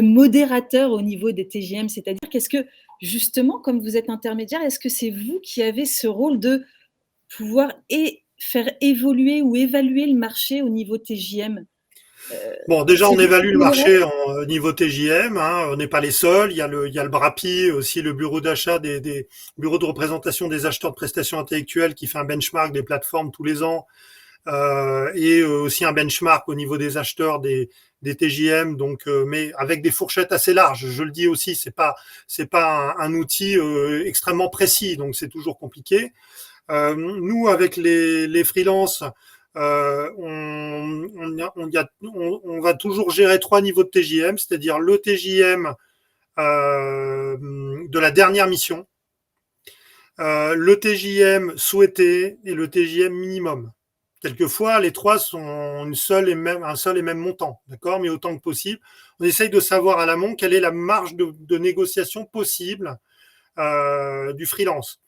modérateur au niveau des TGM? C'est-à-dire qu'est-ce que, justement, comme vous êtes intermédiaire, est-ce que c'est vous qui avez ce rôle de pouvoir faire évoluer ou évaluer le marché au niveau TJM? Bon, déjà, on évalue le marché rôle? au niveau TJM. Hein, on n'est pas les seuls. Il y a le BRAPI, aussi le bureau d'achat des bureaux de représentation des acheteurs de prestations intellectuelles qui fait un benchmark des plateformes tous les ans. Et aussi un benchmark au niveau des acheteurs des TJM, donc mais avec des fourchettes assez larges. Je le dis aussi, c'est pas un outil extrêmement précis, donc c'est toujours compliqué. Nous, avec les freelances, on va toujours gérer 3 niveaux de TJM, c'est-à-dire le TJM de la dernière mission, le TJM souhaité et le TJM minimum. Quelquefois, les trois sont un seul et même montant, d'accord, mais autant que possible. On essaye de savoir à l'amont quelle est la marge de négociation possible du freelance.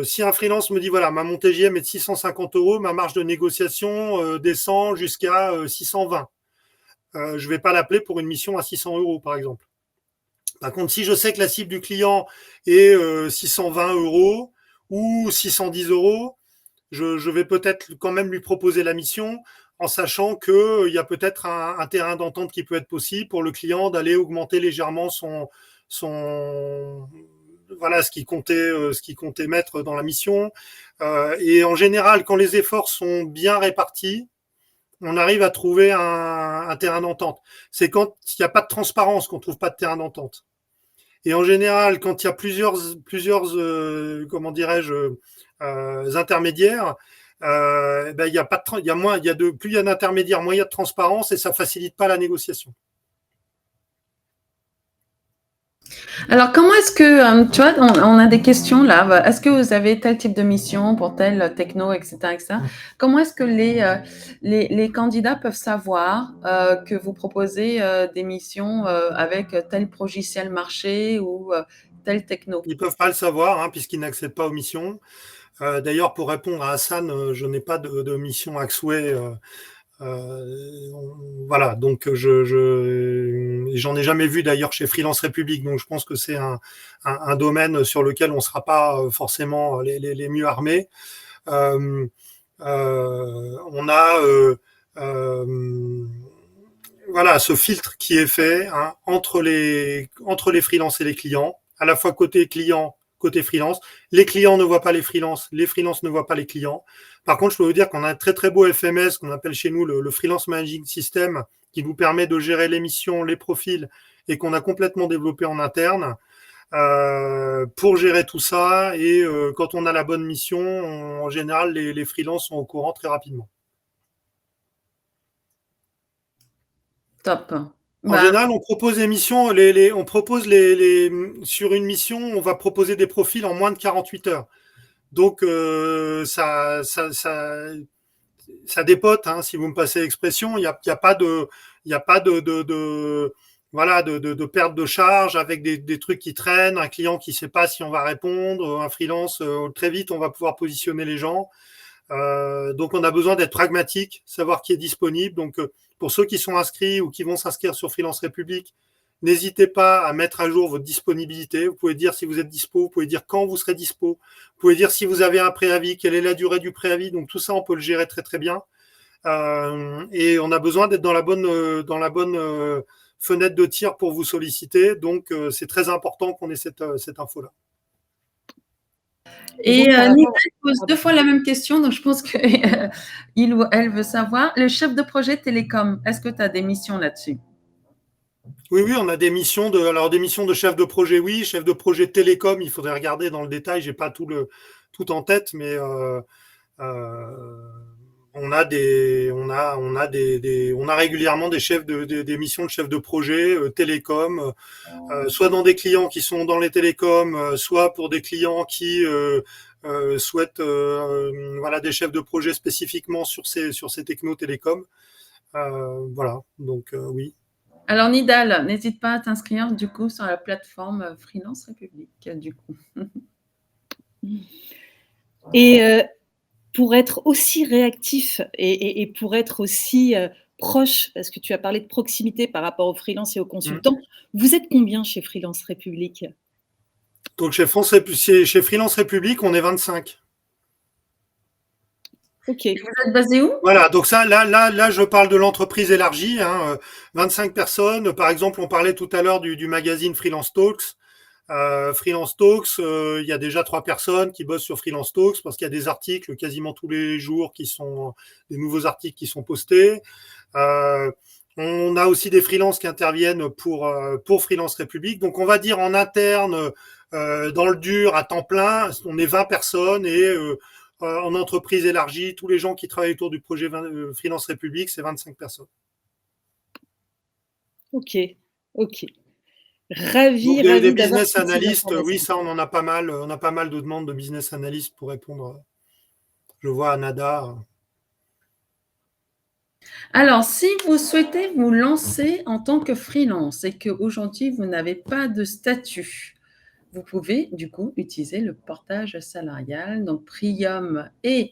Si un freelance me dit, voilà, mon TJM est de 650 €, ma marge de négociation descend jusqu'à 620. Je ne vais pas l'appeler pour une mission à 600 €, par exemple. Par contre, si je sais que la cible du client est 620 € ou 610 €, je vais peut-être quand même lui proposer la mission en sachant qu'il y a peut-être un terrain d'entente qui peut être possible pour le client d'aller augmenter légèrement voilà, ce qu'il comptait mettre dans la mission. Et en général, quand les efforts sont bien répartis, on arrive à trouver un terrain d'entente. C'est quand il n'y a pas de transparence qu'on ne trouve pas de terrain d'entente. Et en général, quand il y a plusieurs comment dirais-je, intermédiaires, il y a pas de, il y a moins, plus il y a d'intermédiaires, moins il y a de transparence et ça facilite pas la négociation. Alors, comment est-ce que, tu vois, on a des questions là. Est-ce que vous avez tel type de mission pour tel techno, etc., etc. Comment est-ce que les candidats peuvent savoir que vous proposez des missions avec tel logiciel marché ou tel techno? Ils peuvent pas le savoir hein, puisqu'ils n'accèdent pas aux missions. D'ailleurs, pour répondre à Hassan, je n'ai pas de mission Axway. Voilà, donc j'en ai jamais vu d'ailleurs chez Freelance République, donc je pense que c'est un domaine sur lequel on ne sera pas forcément les mieux armés. On a voilà ce filtre qui est fait hein, entre les freelances et les clients, à la fois côté client, côté freelance. Les clients ne voient pas les freelances ne voient pas les clients. Par contre, je peux vous dire qu'on a un très très beau FMS qu'on appelle chez nous le Freelance Managing System qui nous permet de gérer les missions, les profils et qu'on a complètement développé en interne pour gérer tout ça. Et quand on a la bonne mission, en général, les freelances sont au courant très rapidement. Top. En général, on propose des missions, on propose sur une mission, on va proposer des profils en moins de 48 heures. Donc, ça dépote, hein, si vous me passez l'expression. Il n'y a pas de voilà, de perte de charge avec des trucs qui traînent, un client qui ne sait pas si on va répondre, un freelance, très vite, on va pouvoir positionner les gens. Donc, on a besoin d'être pragmatique, savoir qui est disponible. Donc, pour ceux qui sont inscrits ou qui vont s'inscrire sur Freelance République, n'hésitez pas à mettre à jour votre disponibilité. Vous pouvez dire si vous êtes dispo, vous pouvez dire quand vous serez dispo, vous pouvez dire si vous avez un préavis, quelle est la durée du préavis. Donc tout ça, on peut le gérer très très bien. Et on a besoin d'être dans la bonne fenêtre de tir pour vous solliciter. Donc c'est très important qu'on ait cette info-là. Et Nida pose 2 fois la même question, donc je pense qu'il ou elle veut savoir. Le chef de projet télécom, est-ce que tu as des missions là-dessus? Oui, on a des missions de chef de projet, oui, chef de projet télécom, il faudrait regarder dans le détail, j'ai pas tout en tête, mais on a régulièrement des chefs des missions de chef de projet télécom, soit dans des clients qui sont dans les télécoms, soit pour des clients qui souhaitent voilà des chefs de projet spécifiquement sur ces technos télécoms. Voilà, donc oui. Alors Nidal, n'hésite pas à t'inscrire du coup sur la plateforme Freelance République du coup. Et pour être aussi réactif et pour être aussi proche, parce que tu as parlé de proximité par rapport aux freelances et aux consultants, vous êtes combien chez Freelance République? Donc chez Freelance République, on est 25. Ok. Et vous êtes basé où? Voilà, donc ça, là, je parle de l'entreprise élargie, hein, 25 personnes. Par exemple, on parlait tout à l'heure du magazine Freelance Talks. Freelance Talks, il y a déjà 3 personnes qui bossent sur Freelance Talks parce qu'il y a des articles quasiment tous les jours des nouveaux articles qui sont postés. On a aussi des freelances qui interviennent pour Freelance République. Donc, on va dire en interne, dans le dur, à temps plein, on est 20 personnes et en entreprise élargie, tous les gens qui travaillent autour du projet Freelance République, c'est 25 personnes. Ok. Ravi des business analysts, oui, ça, on a pas mal de demandes de business analysts pour répondre. Je vois Anada. Alors, si vous souhaitez vous lancer en tant que freelance et qu'aujourd'hui, vous n'avez pas de statut, vous pouvez du coup utiliser le portage salarial. Donc Prium est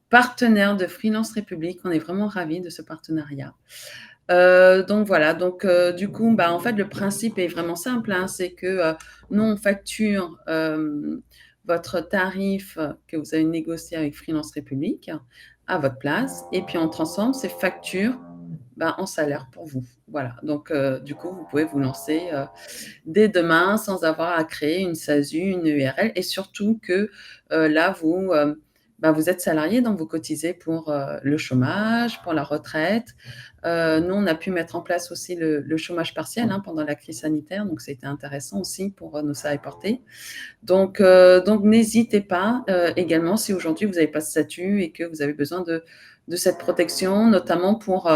partenaire de Freelance République. On est vraiment ravis de ce partenariat. Donc voilà, donc du coup, en fait, le principe est vraiment simple, hein, c'est que nous, on facture votre tarif que vous avez négocié avec Freelance République à votre place, et puis on transforme ces factures en salaire pour vous. Voilà, donc du coup, vous pouvez vous lancer dès demain sans avoir à créer une SASU, une URL, et surtout que là, vous êtes salarié, donc vous cotisez pour le chômage, pour la retraite. Nous, on a pu mettre en place aussi le chômage partiel pendant la crise sanitaire, donc c'était intéressant aussi pour nos salariés portés. Donc n'hésitez pas également si aujourd'hui vous n'avez pas de statut et que vous avez besoin de cette protection, notamment pour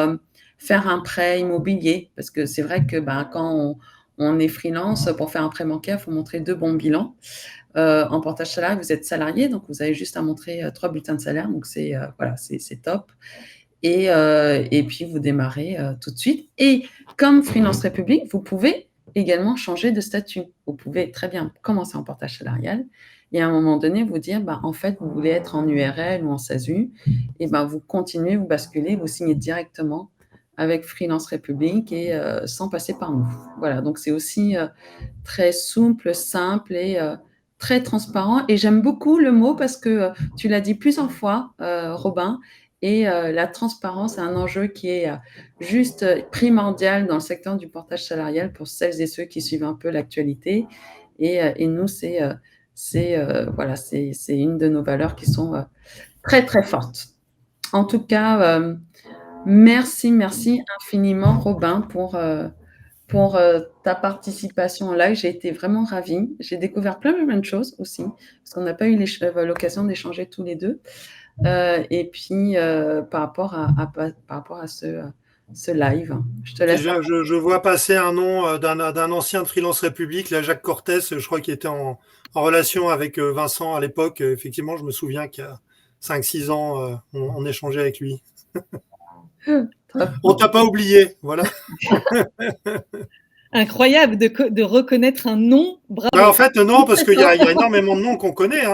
faire un prêt immobilier, parce que c'est vrai que quand on est freelance, pour faire un prêt bancaire, il faut montrer 2 bons bilans. En portage salarial, vous êtes salarié, donc vous avez juste à montrer 3 bulletins de salaire, donc c'est top. Et puis, vous démarrez tout de suite. Et comme Freelance République, vous pouvez également changer de statut. Vous pouvez très bien commencer en portage salarial et à un moment donné, vous dire, en fait, vous voulez être en URL ou en SASU, et vous continuez, vous basculez, vous signez directement avec Freelance République et sans passer par nous. Voilà, donc c'est aussi très souple, simple et très transparent. Et j'aime beaucoup le mot parce que tu l'as dit plusieurs fois, Robin, et la transparence est un enjeu qui est juste primordial dans le secteur du portage salarial pour celles et ceux qui suivent un peu l'actualité. Et nous, c'est une de nos valeurs qui sont très, très fortes. En tout cas, merci infiniment, Robin, pour ta participation là. J'ai été vraiment ravie. J'ai découvert plein de choses aussi, parce qu'on n'a pas eu l'occasion d'échanger tous les deux. Et puis, par rapport à ce live, je te laisse. Je vois passer un nom d'un ancien de Freelance République, là, Jacques Cortès, je crois qu'il était en relation avec Vincent à l'époque. Effectivement, je me souviens qu'il y a 5-6 ans, on échangeait avec lui. On t'a pas oublié, voilà. Incroyable de reconnaître un nom. Bravo. En fait, non, parce qu'il y a énormément de noms qu'on connaît.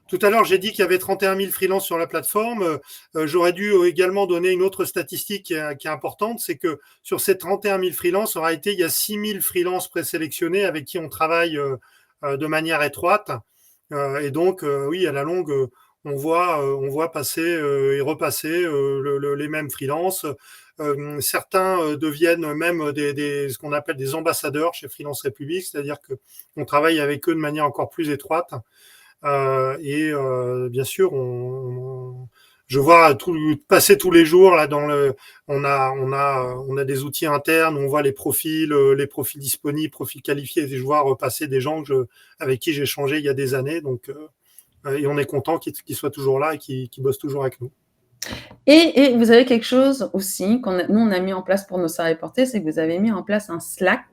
Tout à l'heure, j'ai dit qu'il y avait 31 000 freelances sur la plateforme. J'aurais dû également donner une autre statistique qui est importante, c'est que sur ces 31 000 freelances, en réalité, il y a 6 000 freelances présélectionnés avec qui on travaille de manière étroite. Et donc, oui, à la longue, on voit passer et repasser les mêmes freelances. Certains deviennent même ce qu'on appelle des ambassadeurs chez Freelance République, c'est-à-dire qu'on travaille avec eux de manière encore plus étroite. Bien sûr, je vois passer tous les jours là on a des outils internes, on voit les profils disponibles, profils qualifiés, et je vois repasser des gens avec qui j'ai échangé il y a des années, donc et on est content qu'ils soient toujours là et qu'ils bossent toujours avec nous. Et vous avez quelque chose aussi nous on a mis en place pour nos salariés portés, c'est que vous avez mis en place un Slack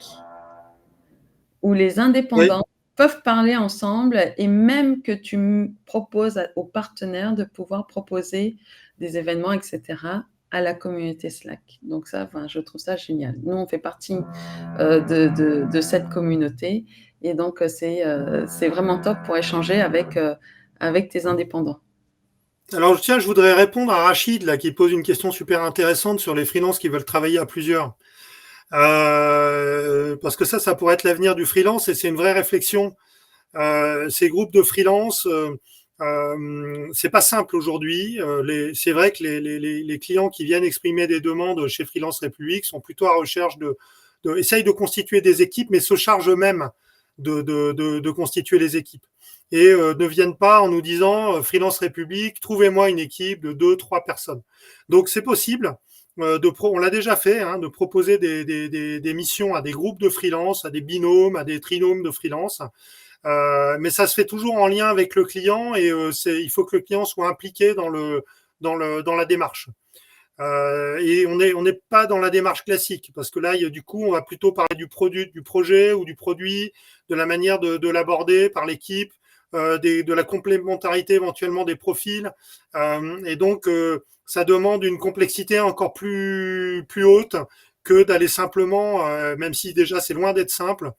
où les indépendants peuvent parler ensemble, et même que tu proposes aux partenaires de pouvoir proposer des événements, etc., à la communauté Slack. Donc ça, je trouve ça génial. Nous, on fait partie de cette communauté, et donc c'est vraiment top pour échanger avec tes indépendants. Alors, je voudrais répondre à Rachid, là, qui pose une question super intéressante sur les freelances qui veulent travailler à plusieurs. Parce que ça pourrait être l'avenir du freelance, et c'est une vraie réflexion. Ces groupes de freelance, c'est pas simple aujourd'hui. C'est vrai que les clients qui viennent exprimer des demandes chez Freelance République sont plutôt à recherche essayent de constituer des équipes, mais se chargent eux-mêmes de constituer les équipes. Et ne viennent pas en nous disant Freelance République, trouvez-moi une équipe de 2-3 personnes. Donc c'est possible. On l'a déjà fait, de proposer des missions à des groupes de freelance, à des binômes, à des trinômes de freelance. Mais ça se fait toujours en lien avec le client, et il faut que le client soit impliqué dans la démarche. Et on n'est pas dans la démarche classique, parce que là, du coup, on va plutôt parler du projet ou du produit, de la manière de l'aborder par l'équipe, de la complémentarité éventuellement des profils. Et donc, ça demande une complexité encore plus haute que d'aller simplement, même si déjà c'est loin d'être simple,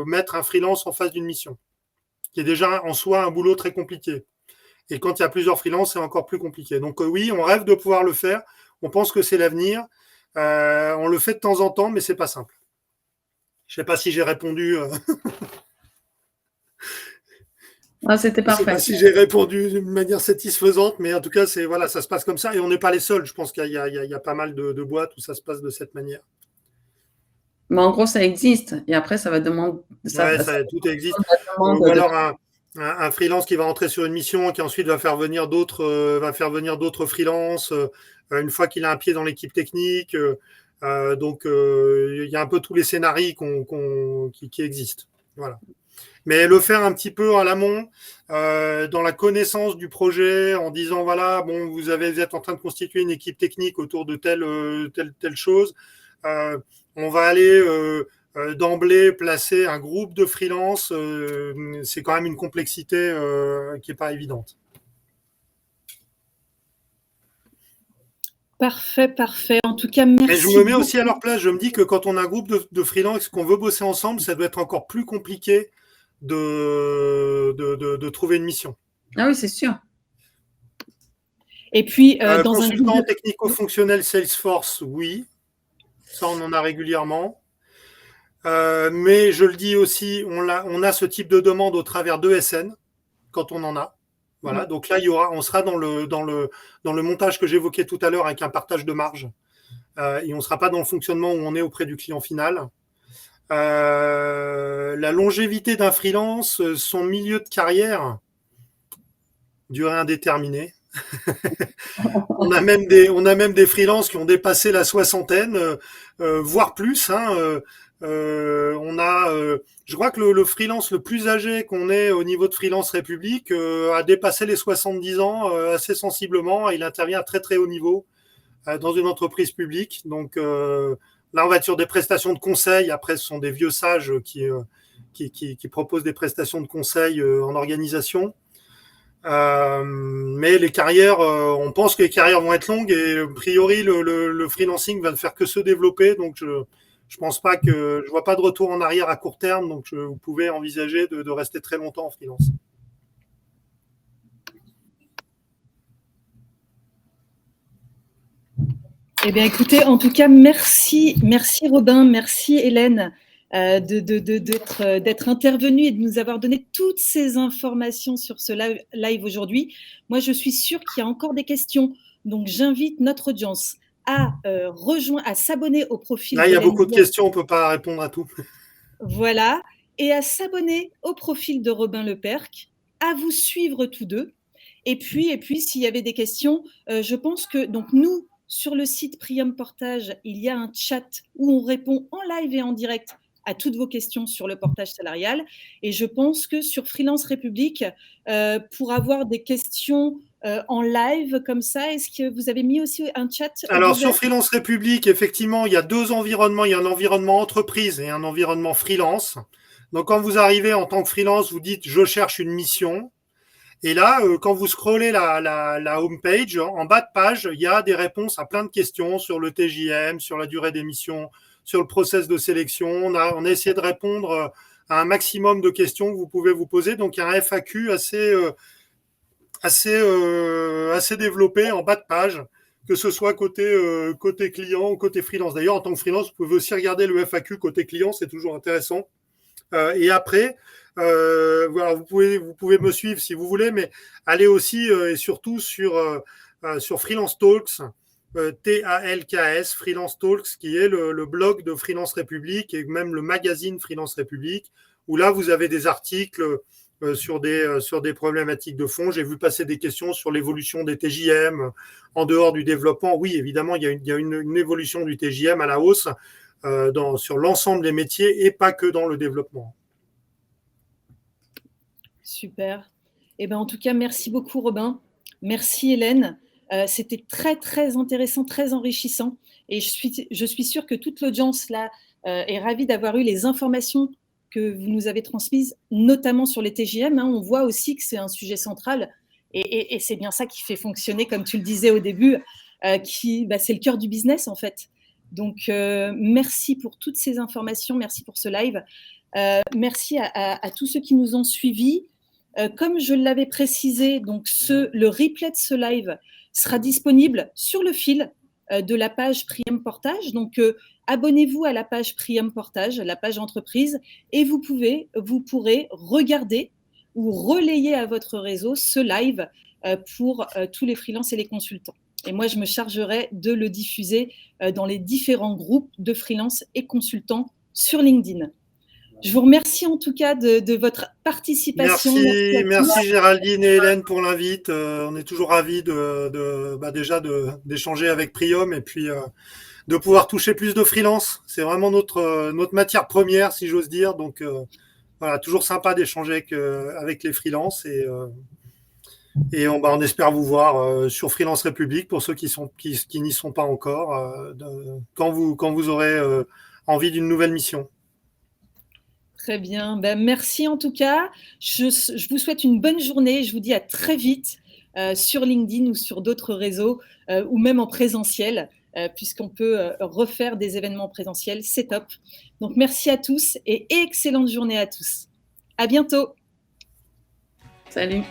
mettre un freelance en face d'une mission, qui est déjà en soi un boulot très compliqué. Et quand il y a plusieurs freelances, c'est encore plus compliqué. Donc oui, on rêve de pouvoir le faire. On pense que c'est l'avenir. On le fait de temps en temps, mais c'est pas simple. Je sais pas si j'ai répondu. C'était parfait. Je sais pas si j'ai répondu d'une manière satisfaisante, mais en tout cas, voilà, ça se passe comme ça. Et on n'est pas les seuls. Je pense qu'il y a pas mal de boîtes où ça se passe de cette manière. Mais en gros, ça existe. Et après, ça va demander. Tout existe. Ou alors un freelance qui va entrer sur une mission, qui ensuite va faire venir d'autres freelances une fois qu'il a un pied dans l'équipe technique. Donc, il y a un peu tous les scénarios qui existent. Voilà. Mais le faire un petit peu à l'amont, dans la connaissance du projet, en disant voilà, bon, vous êtes en train de constituer une équipe technique autour de telle chose. On va aller d'emblée placer un groupe de freelance. C'est quand même une complexité qui n'est pas évidente. Parfait. En tout cas, merci. Mais je me mets aussi à leur place. Je me dis que quand on a un groupe de freelance, qu'on veut bosser ensemble, ça doit être encore plus compliqué de trouver une mission. Ah oui, c'est sûr. Et puis, dans consultant technico-fonctionnel Salesforce, oui. Ça, on en a régulièrement. Mais je le dis aussi, on a ce type de demande au travers d'ESN, quand on en a. Voilà. Donc là, on sera dans le montage que j'évoquais tout à l'heure avec un partage de marge. Et on ne sera pas dans le fonctionnement où on est auprès du client final. La longévité d'un freelance, son milieu de carrière, durée indéterminée. On a même des freelances qui ont dépassé la soixantaine, voire plus. Je crois que le freelance le plus âgé qu'on ait au niveau de Freelance République a dépassé les 70 ans assez sensiblement. Il intervient à très très haut niveau dans une entreprise publique. Donc là, on va être sur des prestations de conseil. Après, ce sont des vieux sages qui proposent des prestations de conseil en organisation. Mais les carrières, on pense que les carrières vont être longues et a priori le freelancing va ne faire que se développer. Donc je pense pas que je vois pas de retour en arrière à court terme. Donc vous pouvez envisager de rester très longtemps en freelance. Eh bien, écoutez, en tout cas, merci Robin, merci Hélène d'être intervenue et de nous avoir donné toutes ces informations sur ce live aujourd'hui. Moi, je suis sûre qu'il y a encore des questions, donc j'invite notre audience à s'abonner au profil. Là, il y a beaucoup de questions, on ne peut pas répondre à tout. Voilà, et à s'abonner au profil de Robin Lepercq, à vous suivre tous deux. Et puis s'il y avait des questions, je pense que donc nous, sur le site Prium Portage, il y a un chat où on répond en live et en direct à toutes vos questions sur le portage salarial. Et je pense que sur Freelance République, pour avoir des questions en live comme ça, est-ce que vous avez mis aussi un chat? Alors, sur Freelance République, effectivement, il y a deux environnements. Il y a un environnement entreprise et un environnement freelance. Donc, quand vous arrivez en tant que freelance, vous dites « je cherche une mission ». Et là, quand vous scrollez la homepage, en bas de page, il y a des réponses à plein de questions sur le TJM, sur la durée des missions, sur le process de sélection. On a essayé de répondre à un maximum de questions que vous pouvez vous poser. Donc, il y a un FAQ assez développé en bas de page, que ce soit côté client ou côté freelance. D'ailleurs, en tant que freelance, vous pouvez aussi regarder le FAQ côté client, c'est toujours intéressant. Et après, voilà, vous pouvez me suivre si vous voulez, mais allez aussi et surtout sur Freelance Talks, TALKS, Freelance Talks, qui est le blog de Freelance République et même le magazine Freelance République, où là, vous avez des articles sur des problématiques de fond. J'ai vu passer des questions sur l'évolution des TJM en dehors du développement. Oui, évidemment, il y a une évolution du TJM à la hausse sur l'ensemble des métiers et pas que dans le développement. Super. Eh ben, en tout cas, merci beaucoup Robin. Merci Hélène. C'était très, très intéressant, très enrichissant. Et je suis sûre que toute l'audience là est ravie d'avoir eu les informations que vous nous avez transmises, notamment sur les TJM. On voit aussi que c'est un sujet central et c'est bien ça qui fait fonctionner, comme tu le disais au début, c'est le cœur du business en fait. Donc, merci pour toutes ces informations, merci pour ce live. Merci à tous ceux qui nous ont suivis. Comme je l'avais précisé, donc le replay de ce live sera disponible sur le fil de la page Prium Portage. Donc, abonnez-vous à la page Prium Portage, la page entreprise, et vous pourrez regarder ou relayer à votre réseau ce live pour tous les freelances et les consultants. Et moi, je me chargerai de le diffuser dans les différents groupes de freelances et consultants sur LinkedIn. Je vous remercie en tout cas de votre participation. Merci Géraldine et Hélène pour l'invite. On est toujours ravis déjà d'échanger avec Prium et puis de pouvoir toucher plus de freelance. C'est vraiment notre matière première, si j'ose dire. Donc voilà, toujours sympa d'échanger avec les freelances et on espère vous voir sur Freelance République pour ceux qui n'y sont pas encore quand vous aurez envie d'une nouvelle mission. Très bien. Merci en tout cas. Je vous souhaite une bonne journée. Je vous dis à très vite sur LinkedIn ou sur d'autres réseaux ou même en présentiel puisqu'on peut refaire des événements présentiels. C'est top. Donc, merci à tous et excellente journée à tous. À bientôt. Salut.